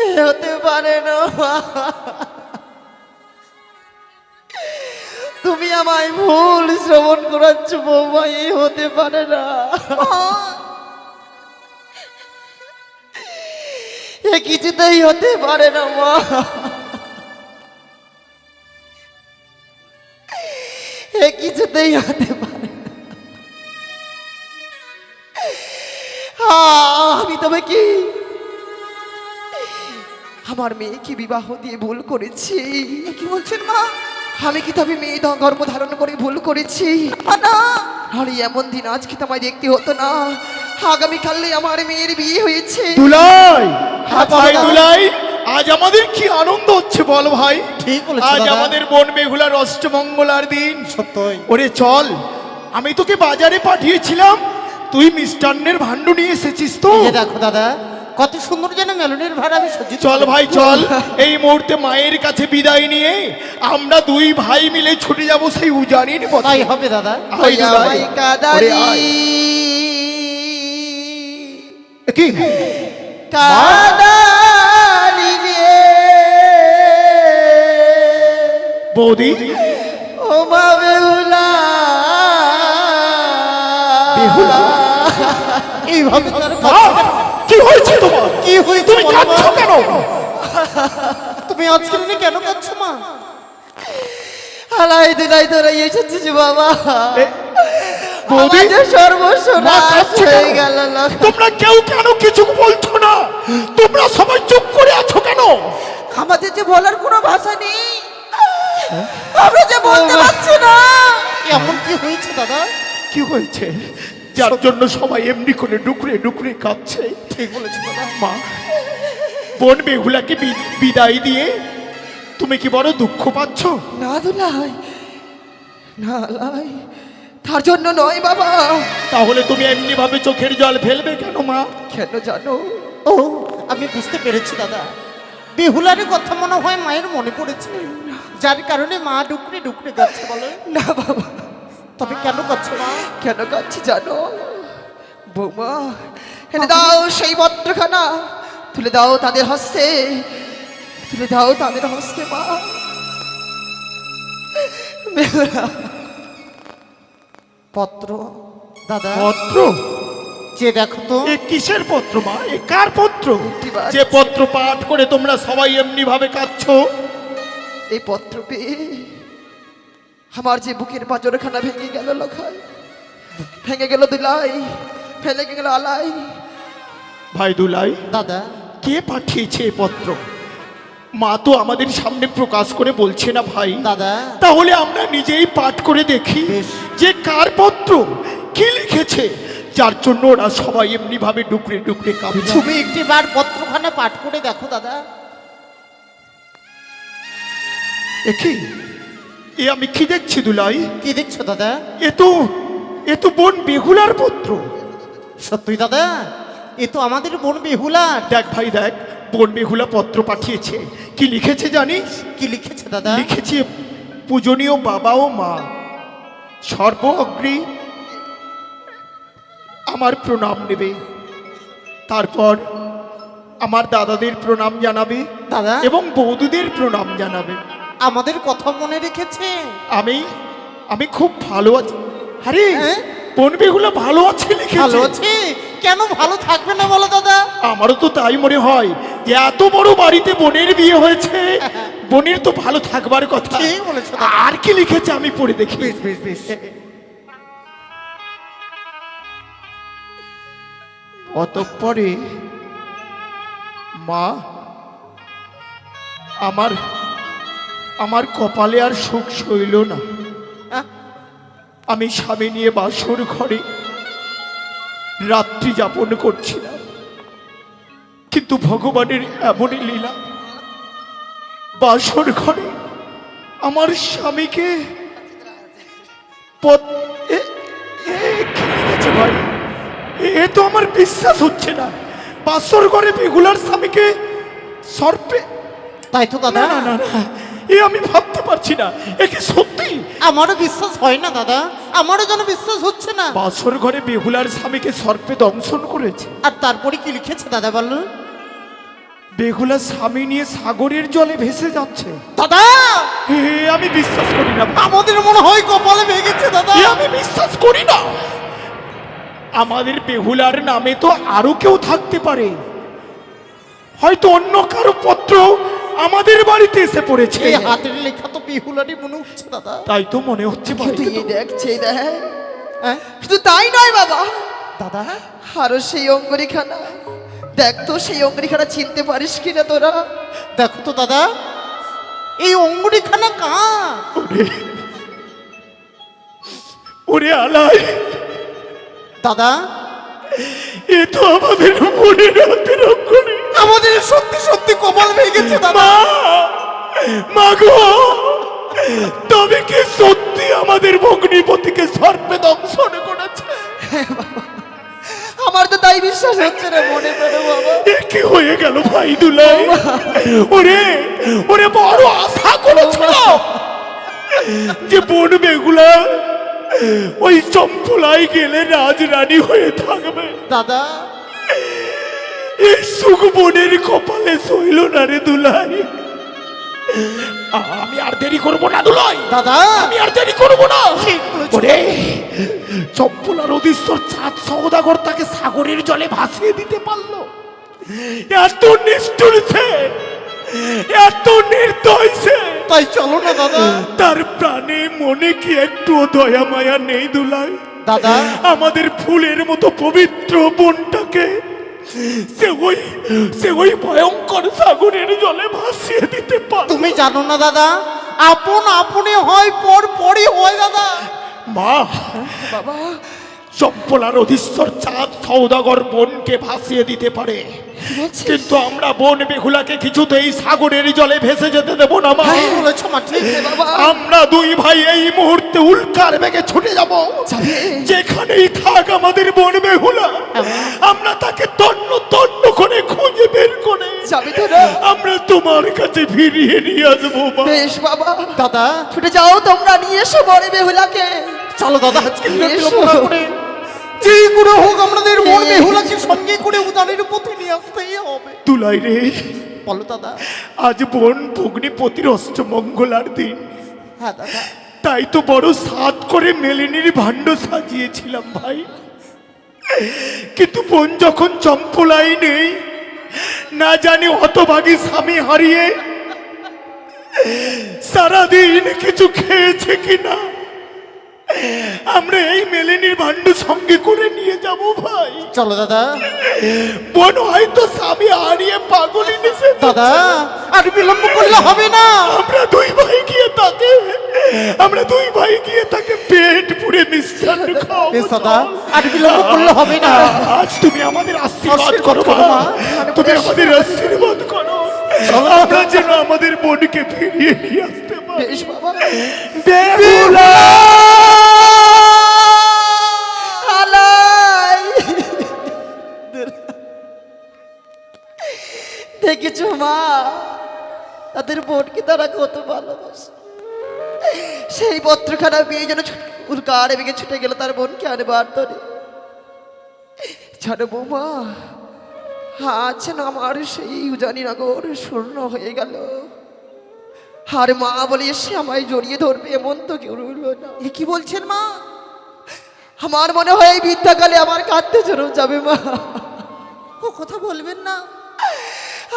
এ হতে পারে না মা। তুমি আমায় ভুল শ্রবণ করাচ্ছ বৌমা, এই হতে পারে না। এ কিছুতেই হতে পারে না মা। এ কিছুতেই হতে পারে না। আমি তবে কি আমার মেয়েকে বিবাহ দিয়ে ভুল করেছি? কি বলছেন মা? আমি কি তবে মেয়ে গর্ভ ধারণ করে ভুল করেছি? না, আরে এমন দিন আজকে তো আমায় দেখতে হতো না। আগামীকালে আমার মেয়ের বিয়ে হয়েছে। দুলাই, আচ্ছা, ভাই দাদা। দুলাই, আজ আমাদের কি আনন্দ হচ্ছে বল ভাই। ঠিক বলেছো আজ দাদা। আমাদের বোন বেহুলার অষ্টমঙ্গলার দিন। সত্যই। ওরে চল, আমি তোকে বাজারে পাঠিয়েছিলাম, তুই মিষ্টান্নের ভান্ডু নিয়ে এসেছিস তো? এই যে দেখো দাদা, কত সুন্দর যেন মেলনের ভাড়া আমি সজ্জিত চল করেছি। ভাই চল, এই মুহূর্তে মায়ের কাছে বিদায় নিয়ে আমরা দুই ভাই মিলে ছুটে যাব সেই উজানির পথে। তাই হবে দাদা। আয় দুলাই। আমায় ওরে কাদালি আয়। কি কাদা বৌদি ও মা বেহুলা বেহুলা এইভাবে তার মা, কি হয়েছে তোমার? কি হয়েছে তুমি বলো কাঁদছো মা? কেন? তুমি আজকে দিনে কেন কাঁদছো মা? হালাই দিলাই তোরা এসেছিস বাবা বৌদি আমাদের সর্বস্বনাশ মা কাঁদছে হয়ে কেন? গেল লোক। তোমরা কেউ কেন কিছু বলছো না? তোমরা সবাই চুপ করে আছো কেন? আমাদের যে বলার কোনো ভাষা নেই, আমরা যে বলতে পারছি না। এমন কি হয়েছে দাদা? কি হয়েছে যার জন্য সবাই এমনি করে ডুকরে ডুকরে কাঁদছে? ঠিক বলেছো দাদা। মা, বোন বেহুলাকে বিদায় দিয়ে তুমি কি বড় দুঃখ পাচ্ছ? না দুলাই না লাই, তার জন্য নয় বাবা। তাহলে তুমি এমনি ভাবে চোখের জল ফেলবে কেন মা? কেন জানো? ও, আমি বুঝতে পেরেছি দাদা। বেহুলার কথা মনে হয় মায়ের মনে পড়েছে, যার কারণে মা ডুকরে ডুকরে যাচ্ছে। বলো না বাবা, তবে কেন কাঁদছো মা? কেন কাচ্ছি জানো? বৌমা, এনে দাও সেই পত্রখানা, তুলে দাও তাদের হস্তে, তুলে দাও তাদের হস্তে মা। বেহুলা, পত্র দাদা, পত্র? যে দেখো তো। এ কিসের পত্র মা? এ কার পত্র? একটিবার যে পত্র পাঠ করে তোমরা সবাই এমনি ভাবে কাঁদছো? এই পত্র পেয়ে আমার যে বুকের পাঁজরখানা ভেঙে গেল লখাই, ভেঙে গেল দুলাই, ফেলে গেল আলাই। ভাই দুলাই, দাদা, কে পাঠিয়েছে এই পত্র? মা তো আমাদের সামনে প্রকাশ করে বলছে না ভাই। দাদা, তাহলে আমরা নিজেই পাঠ করে দেখি বেশ। যে কার পত্র, কি লিখেছে, যার জন্য ওরা সবাই এমনি ভাবে ডুকরে ডুকরে কাঁদছে। তুমি একটিবার পত্রখানা পাঠ করে দেখো দাদা। কি এ আমি কি দেখছি দুলাই? কি দেখছো দাদা? এ তো বোন বেহুলার পত্র। সত্যি দাদা, এ তো আমাদের বোন বেহুলার। দেখ ভাই দেখ, বোন বেহুলা পত্র পাঠিয়েছে। কি লিখেছে জানিস? কি লিখেছে দাদা? লিখেছে, পূজনীয় বাবা ও মা, সর্ব অগ্রে আমার প্রণাম নেবে, তারপর আমার দাদাদের প্রণাম জানাবে দাদা, এবং বৌদিদের প্রণাম জানাবে। আমাদের কথা মনে রেখেছে। আমি খুব ভালো আছি। আরে হ্যাঁ? বোন বেহুলা ভালো আছে লিখেছে। ভালো আছে? কেন ভালো থাকবে না বলো দাদা? আমারও তো তাই মনে হয় যে এত বড় বাড়িতে বোনের বিয়ে হয়েছে, বোনের তো ভালো থাকবার কথা। ঠিক বলেছো দাদা। আর কি লিখেছে আমি পড়ে দেখি। বেশ বেশ বেশ। অতঃপরে মা, আমার কপালে আর সুখ সইল না। আহ, আমি স্বামী নিয়ে বাসর ঘরে রাত্রি যাপন করছিলাম, কিন্তু ভগবানের এমনই লীলা, বাসর ঘরে আমার স্বামীকে কি লিখেছে ভাই? এ তো আমার বিশ্বাস হচ্ছে না। বাসর ঘরে বেহুলার স্বামীকে সর্পে, তাই তো দাদা। না না না, এ আমি ভাবতে পারছি না। এ কি সত্যি? আমারও বিশ্বাস হয় না দাদা, আমারও যেন বিশ্বাস হচ্ছে না। বাসর ঘরে বেহুলার স্বামীকে সর্পে দংশন করেছে। আর তারপরে কি লিখেছে দাদা বললো? বেহুলা স্বামী নিয়ে সাগরের জলে ভেসে যাচ্ছে। দাদা, এ আমি বিশ্বাস করি না। আমাদের মনে হয় কপালে ভেঙেছে দাদা। এ আমি বিশ্বাস করি না। আমাদের বেহুলার নামে তো আরো কেউ থাকতে পারে, হয়তো অন্য কারো পত্র আমাদের বাড়িতে এসে পড়েছে। এই হাতের লেখা তো বেহুলারই মনে হচ্ছে দাদা। তাই তো মনে হচ্ছে ভাই। কিন্তু এই দেখছে দেখ, হ্যাঁ? শুধু তাই নয় বাবা, দাদা, আরো সেই অঙ্গুরিখানা দেখ তো, সেই অঙ্গুরিখানা চিনতে পারিস কিনা তোরা? দেখো তো দাদা, এই অঙ্গুরিখানা কার? ওরে আলাই, দাদা, এ তো আমাদের মনের হাতের অঙ্গুলি। আমাদের সত্যি সত্যি কপাল ভেঙেছে দাদা। মা, মা গো, তবে কি সত্যি আমাদের ভগ্নিপতিকে সর্পে দংশন করেছে? আমার তো তাই বিশ্বাস হচ্ছে না মনে প্রাণে বাবা। এ কি হয়ে গেল ভাই দুলাই? ওরে ওরে বড় আশা করেছিল যে বোন বেগুলা ওই চম্পলাই গেলে রাজরানী হয়ে থাকবে। দাদা, এই সুখ বোনের কপালে সইল না রে দুলাই। আমি আর দেরি করব না দুলাই দাদা আমি আর দেরি করব না ঠিক বলেছো। ওরে চম্পলার অধীশ্বর চাঁদ সওদাগর তাকে সাগরের জলে ভাসিয়ে দিতে পারলো। এত নিষ্ঠুর সে, এত নির্দয় সে, তাই চলো না দাদা। তার প্রাণে মনে কি একটুও দয়া মায়া নেই দুলাই? দাদা আমাদের ফুলের মতো পবিত্র বোনটাকে সে ওই ভয়ঙ্কর সাগরের জলে ভাসিয়ে দিতে পারে। তুমি জানো না দাদা, আপন আপনি হয়, পর পরই হয় দাদা। মা বাবা চম্পলার অধীশ্বর চাঁদ সওদাগর বোনকে ভাসিয়ে দিতে পারে, কি বলছিস? কিন্তু আমরা বোন বেহুলাকে কিছুতেই সাগরের জলে ভেসে যেতে দেব না মা। ঠিক বলেছো মা, ঠিক। বাবা আমরা দুই ভাই এই মুহূর্তে উল্কার বেগে ছুটে যাব। যাবে? যেখানেই থাক আমাদের বোন বেহুলা, আমরা তাকে তন্ন তন্ন করে খুঁজে বের করে যাবে তো না? আমরা তোমার কাছে ফিরিয়ে নিয়ে আসবো মা। বেশ বাবা, দাদা ছুটে যাও তোমরা, নিয়ে এসো বড় বেহুলাকে। চলো দাদা, আজকে এসো। বিলম্ব না করে যে করে হোক আমাদের মন বেহুলাকে সঙ্গে করে উদানের পথে নিয়ে আসতেই হবে। তুলাই রে, বলো দাদা। আজ বোন ভগ্নিপতির অষ্টমঙ্গলার দিন, হ্যাঁ দাদা। তাই তো বড় সাত করে মেলেনির ভাণ্ড সাজিয়েছিলাম ভাই। কিন্তু বোন যখন চম্পলাই নেই, না জানি হতভাগী স্বামী হারিয়ে সারাদিন কিছু খেয়েছে কিনা, আমরা এই মেলেনির ভাণ্ড সঙ্গে করে নিয়ে যাব ভাই। চলো দাদা। বোন হয়তো স্বামী হারিয়ে পাগলি নিছে দাদা আর বিলম্ব করলে হবে না। আমরা দুই ভাই গিয়ে তাকে পেট পুড়ে মিষ্টান্ন খাওয়াবো। বেশ দাদা, আর বিলম্ব করলে হবে না। আজ তুমি আমাদের আশীর্বাদ করো করো মা, মা। তুমি আমাদের আশীর্বাদ করো, আমরা যেন আমাদের বোনকে ফিরিয়ে নিয়ে আসতে পারি। বেশ বাবা। বেহুলা! আলাই দেখেছো মা, তাদের বোনকে তারা কত ভালোবাসে। সেই পত্রখানা বিয়ে যেন উল্কার বেগে ছুটে গেল তার বোনকে আনবার ধরে। জানো বৌমা, আজ যেন আমার সেই উজানি নগর শূন্য হয়ে গেল। আর মা বলে এসে আমায় জড়িয়ে ধরবে এমন তো কেউ রইল না। এ কি বলছেন মা? আমার মনে হয় এই বৃদ্ধাকালে আমার কাঁদতে জোরও যাবে মা। ও কথা বলবেন না।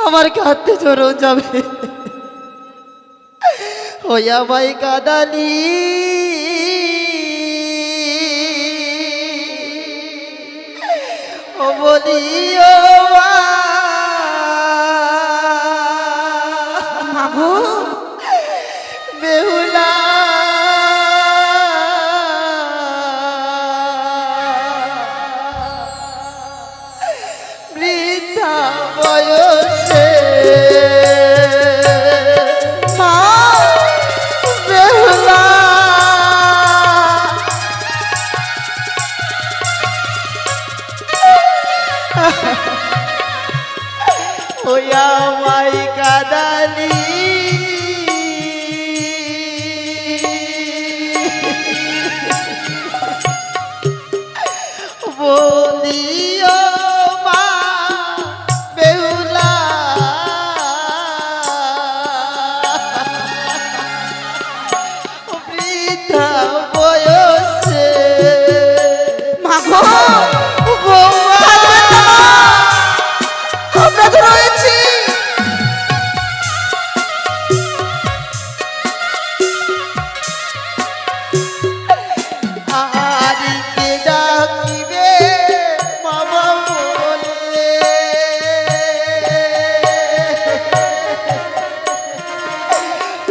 আমার কাঁদতে জোরও যাবে। ওই আমায় কাদালি ও বলি ও মাগো, বেহুলা বৃদ্ধা বয়সে মা, বেহুলা ওই আমায় কাদালি বলিও মা বেহুলা বৃদ্ধা বয়সে মাগো, বৌমা আমরা তো রয়েছি। আরিকে ডাকিবে মামা বলে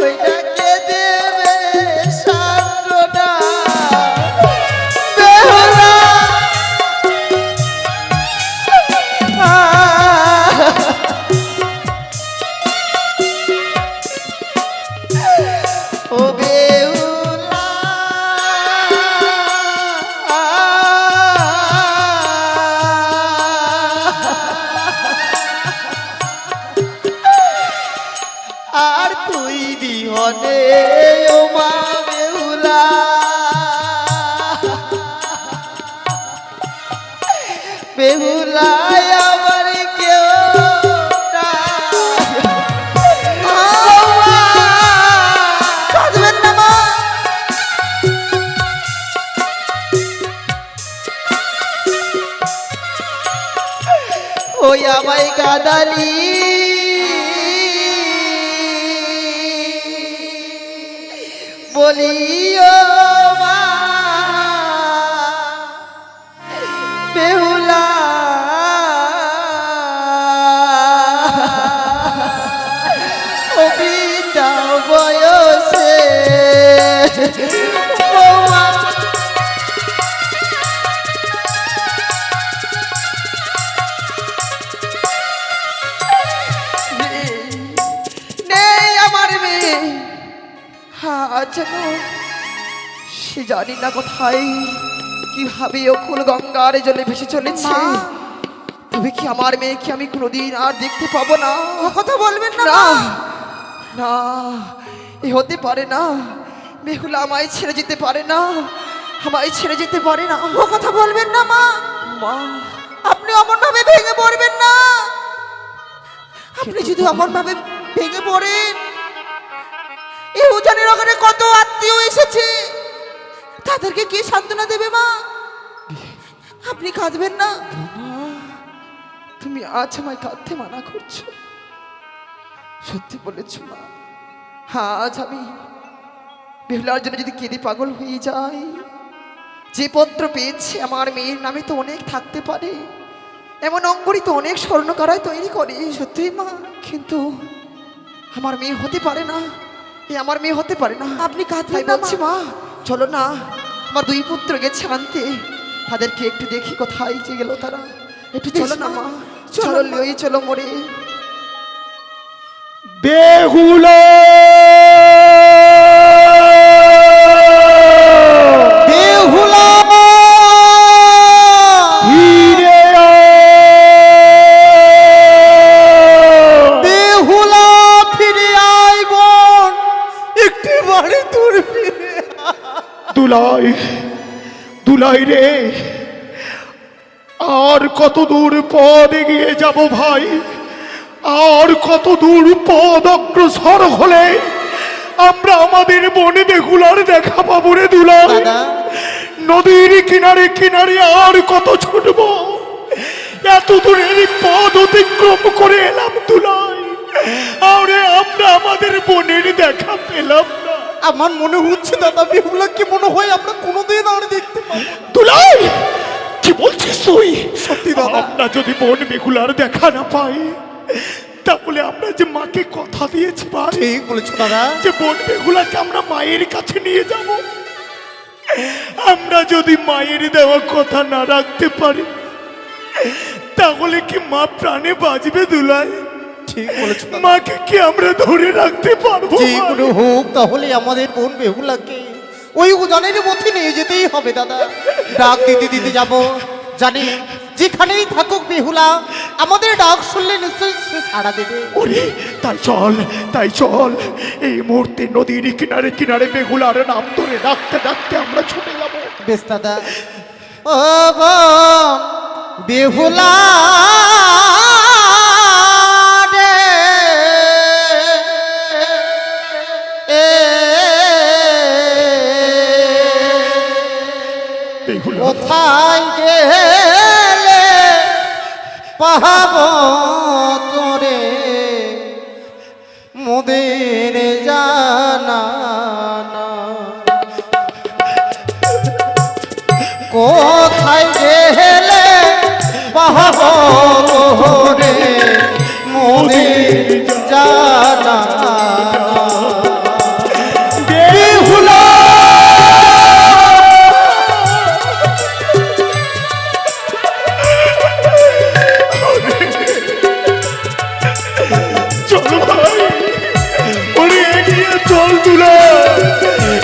ওই ডাকে দেবে সান্ত্বনা বেহুলা ও বেহুলা আর তুই বিহনে ও মা বেহুলা বেহুলায় আমার কেউ নাই। ও মা ওই আমায় কাদালি বলিও মা বেহুলা ও বৃদ্ধা বয়সে বৌমা নেই আমার মেয়ে যেন সে জানি না কোথায় কিভাবে অকুল গঙ্গার জলে ভেসে চলেছে। তবে কি আমার মেয়েকে আমি কোনোদিন আর দেখতে পাবো না? ও কথা বলবেন না না মা। না, এ হতে পারে না। বেহুলা আমায় ছেড়ে যেতে পারে না, আমায় ছেড়ে যেতে পারে না। ও কথা বলবেন না মা। মা আপনি অমন ভাবে ভেঙে পড়বেন না। আপনি যদি অমন ভাবে ভেঙে পড়েন, এই উজানের ওখানে কত আত্মীয় এসেছে, তাদেরকে কে সান্ত্বনা দেবে মা? আপনি কাঁদবেন না। তুমি আজ আমায় কাঁদতে মানা করছো? সত্যি বলেছ মা। আজ আমি বেহুলার জন্য যদি কেঁদে পাগল হয়ে যাই, যে পত্র পেয়েছে আমার মেয়ের নামে তো অনেক থাকতে পারে, এমন অঙ্গরি তো অনেক স্বর্ণকারায় তৈরি করে। সত্যি মা, কিন্তু আমার মেয়ে হতে পারে না, এই আমার মেয়ে হতে পারে না। আপনি কাঁদবেন তাই না বলছি মা। মা, চলো না, আমার দুই পুত্র গেছে আনতে, তাদেরকে একটু দেখি কোথায় যে গেল তারা। একটু চলো না মা, চলো লই চলো মোরে। বেহুলা বেহুলা ফিরে বেহুলা ফিরে আয় বোন, একটি বাড়ি দূর ফিরে দুলাই দুলাই রে, আর কত দূর পথ এগিয়ে যাব ভাই, আর কত দূর পথ অগ্রসর হলে আমরা আমাদের বনে বেহুলার দেখা পাবো রে দুলাই? দাদা। নদীর কিনারে কিনারে আর কত ছুটব, এত দূরের পথ অতিক্রম করে এলাম দুলাই, আরে আমরা আমাদের বনের দেখা পেলাম না। আমার মনে হচ্ছে দাদা, বেহুলাকে মনে হয় আমরা কোনোদিন আর দেখতে পাবো না। দুলাই কি বলছিস তুই? সত্যি দাদা। আমরা যদি বন বেহুলার দেখা না পাই, তাহলে আমরা যে মাকে কথা দিয়েছি ভাই, ঠিক বলেছো দাদা। যে বন বেহুলাকে আমরা মায়ের কাছে নিয়ে যাব, আমরা যদি মায়ের দেওয়া কথা না রাখতে পারি, তাহলে কি মা প্রাণে বাঁচবে দুলাই? ঠিক বলেছো দাদা। মাকে কি আমরা ধরে রাখতে পারবো? যে কোনো হোক, তাহলে আমাদের বোন বেহুলাকে ওই উজানের মধ্যে নিয়ে যেতেই হবে দাদা। ডাক দিতে দিতে যাব, জানি যেখানেই থাকুক বেহুলা আমাদের ডাক শুনলে নিশ্চয়ই সে সাড়া দেবে। ওরে তাই চল এই মুহূর্তে নদীর কিনারে কিনারে বেহুলার নাম ধরে ডাকতে ডাকতে আমরা ছুটে যাব। বেশ দাদা। ও বোন বেহুলা রে, বেহুলা কোথায় গেলে পাহাব তোরে মোদের জানা না, কোথায় গেলে পাহাব তোরে মোদের জানা না। বেহুলা চল ভাই, ওরে এগিয়ে চল দুলা।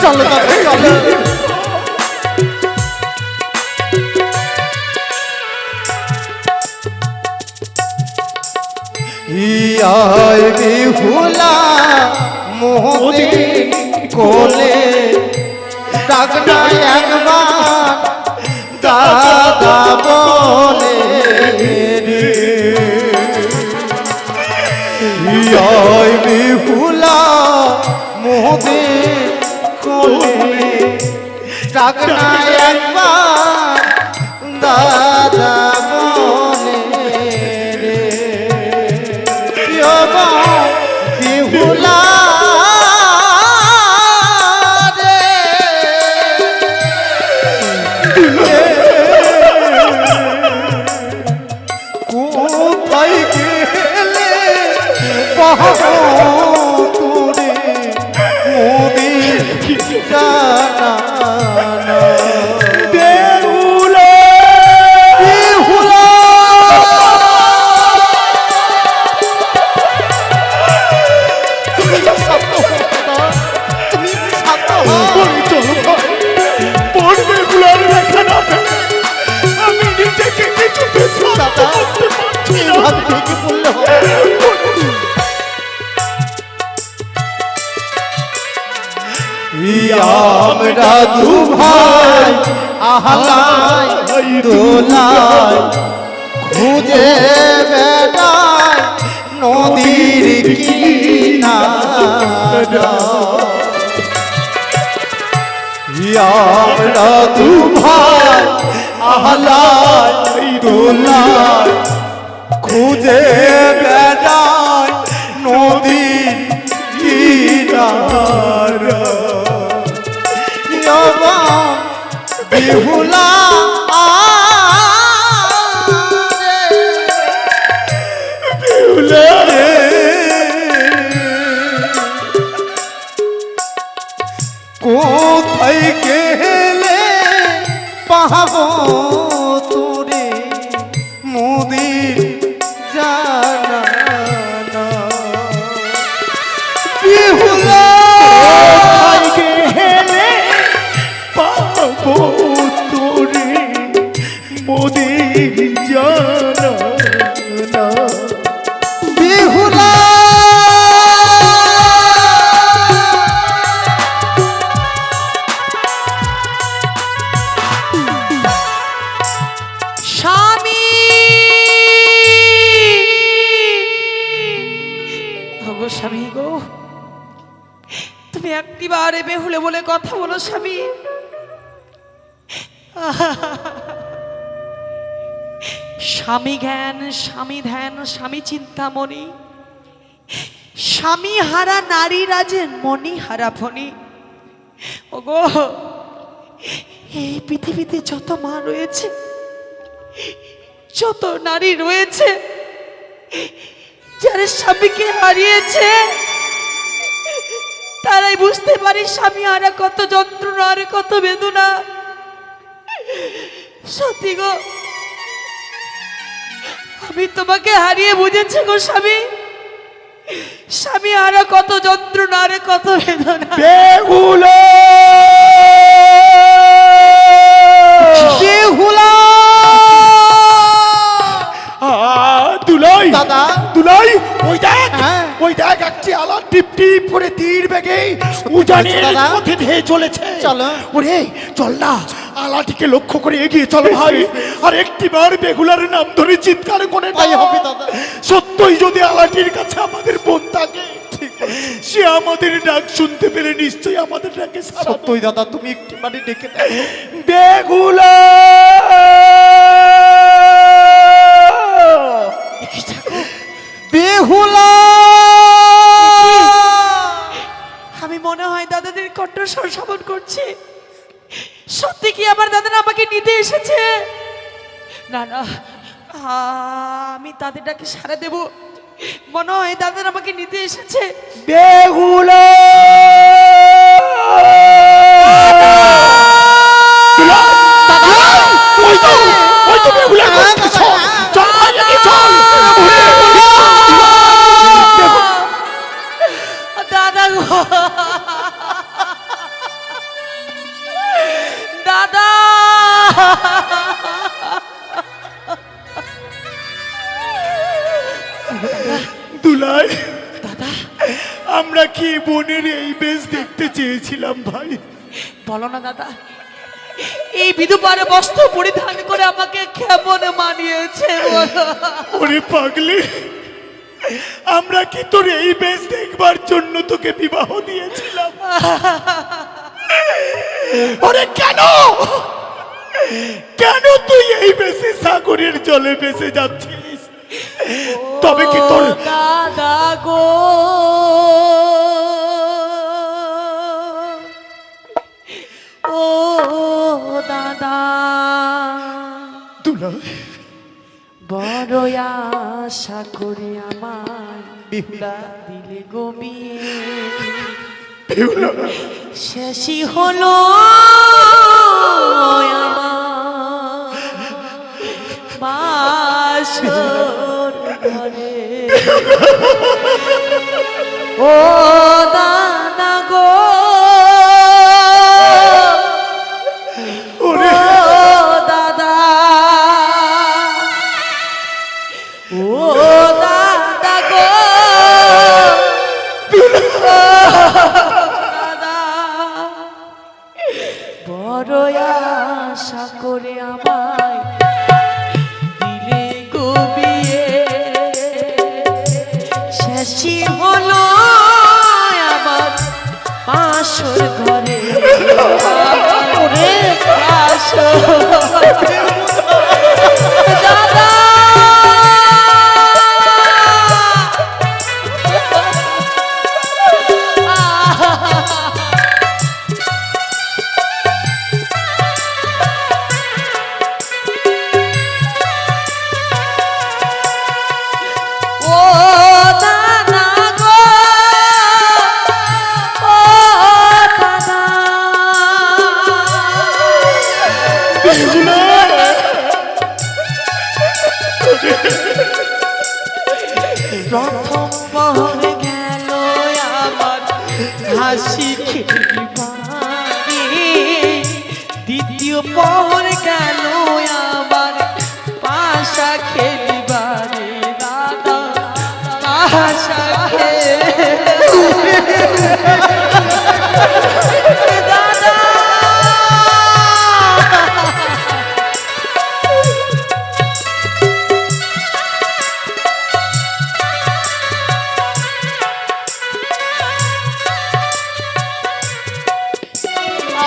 চলো দাদা চলো। ইয়ার বেহুলা মোদের কোলে, ডাকনা একবার দাদা বলে রে। ইয়ার বেহুলা মোদের কোলে, ডাকনা একবার দাদা বলে রে। পাহাবো তোরে মোদের জানা বেহুলা বেহুলা তুমি শান্ত হও দাদা, তুমি শান্ত হও। বলি চলো ভাই, বড় বেহুলার দেখা না পেলে আমি নিজেকে কিছুতে শান্ত দাদা, করতে পারছি না। এভাবে ভেঙে পড়লে হবে? আমরা দু ভাই আহলাই দোলাই খুঁজে বেড়াই নদীর কিনারা। আমরা দু ভাই আহলাই দোলাই খুঁজে বেড়াই নদীর কিনারা। বেহুলা বেহুলা কোথায় গেলে পাহাবো তোরে মোদের জানা বেহুলা গেলে পাবো তোরে মোদের জানা না। বেহুলা স্বামী গো স্বামী গো, তুমি একটিবারে বেহুলে বলে কথা বলো স্বামী। স্বামী জ্ঞান, স্বামী ধ্যান, স্বামী চিন্তামণি, স্বামী হারা নারী রাজে মণি হারা ফণি। ওগো, এই পৃথিবীতে যত মা রয়েছে, যত নারী রয়েছে, যারা স্বামীকে হারিয়েছে তারাই বুঝতে পারে স্বামী হারা কত যন্ত্রণা আর কত বেদনা। সত্যি গো, আমি তোমাকে হারিয়ে বুঝেছি গো স্বামী, স্বামী হারা কত যন্ত্রণা আর কত বেদনা। বেহুলা বেহুলা দুলাই দাদা। দুলাই, ওই দেখ হ্যাঁ। ওই দেখ একটি আলা টিপ টিপ করে তীর বেগে উজানের দাদা। পথে ধেয়ে চলেছে। চলো। ওরে চল না, আলাটিকে লক্ষ্য করে এগিয়ে চলো ভাই। আর একটিবার বেহুলার নাম ধরে চিৎকার করে তাই দাও। হবে দাদা। সত্যই যদি আলাটির কাছে আমাদের বোন থাকে, সে আমাদের ডাক শুনতে পেলে নিশ্চয়ই আমাদের ডাকে সাড়া দেবে। সত্যই দাদা, তুমি একটু মানে ডেকে দাও। বেহুলা বেহুলা আমি মনে হয় দাদাদের কণ্ঠস্বর শ্রবণ করছি। সত্যি কি আমার দাদারা আমাকে নিতে এসেছে? না না, আমি তাদের ডাকে সাড়া দেব। মনে হয় দাদারা আমাকে নিতে এসেছে। বেহুলা ওই তো বেহুলা করছে, চল চল ভাই, এগিয়ে চল। দাদা গো, দাদা, দুলাই, দাদা আমরা কি বোনের এই বেশ দেখতে চেয়েছিলাম ভাই? বলো না দাদা, এই বিধুপারে বস্ত্র পরিধান করে আমাকে কেমন মানিয়েছে বলো। ওরে পাগলি, আমরা কি তোর এই বেশ দেখবার জন্য তোকে বিবাহ দিয়েছিলাম? ওরে কেন কেন তুই এই বেশে সাগরের জলে ভেসে যাচ্ছিস? তবে কি তোর ও দাদা গো, ও দাদা, দুলাই, বড় আশা করে আমায় বিহুলা দিলে গমিয়ে শেষই হলো আমার বাসর ঘরে। ও দাদা গো, ও দাদা, ও দাদা গো, দাদা, বড় আশা করে আমায় দিলে গো বিয়ে শেষই হলো আমার বাসর ঘরে। বাসর দাদা, ও দাদা গো, ও দাদা, প্রথম পহর গেল আমার হাসি খেলিবারে, দ্বিতীয় পহর গেল আমার পাশা খেলিবারে। দাদা পাশা দাদা,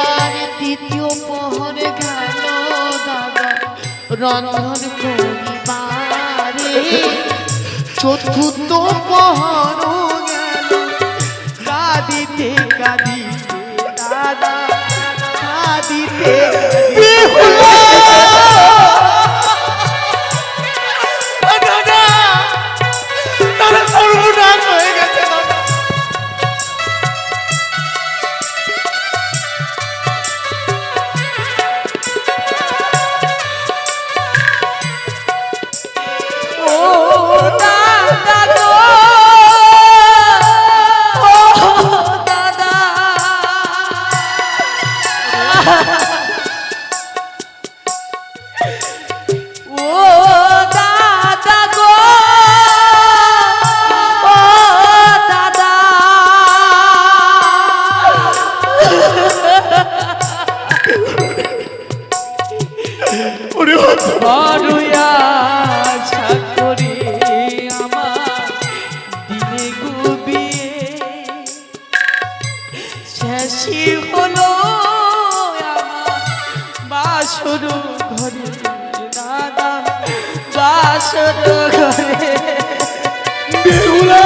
আর দ্বিতীয় পহর গেল দাদা রন্ধন করিবারে, চতুর্থ পহর গেল কাঁদিতে কাঁদিতে দাদা, কাঁদিতে ও দাদা গো, ও দাদা, ও দাদা গো, ও দাদা, বড় আশা করে আমার দিনে গুবিয়ে শেষই হলো আমার বাসর ঘরে। দাদা বাসর ঘরে। বেহুলা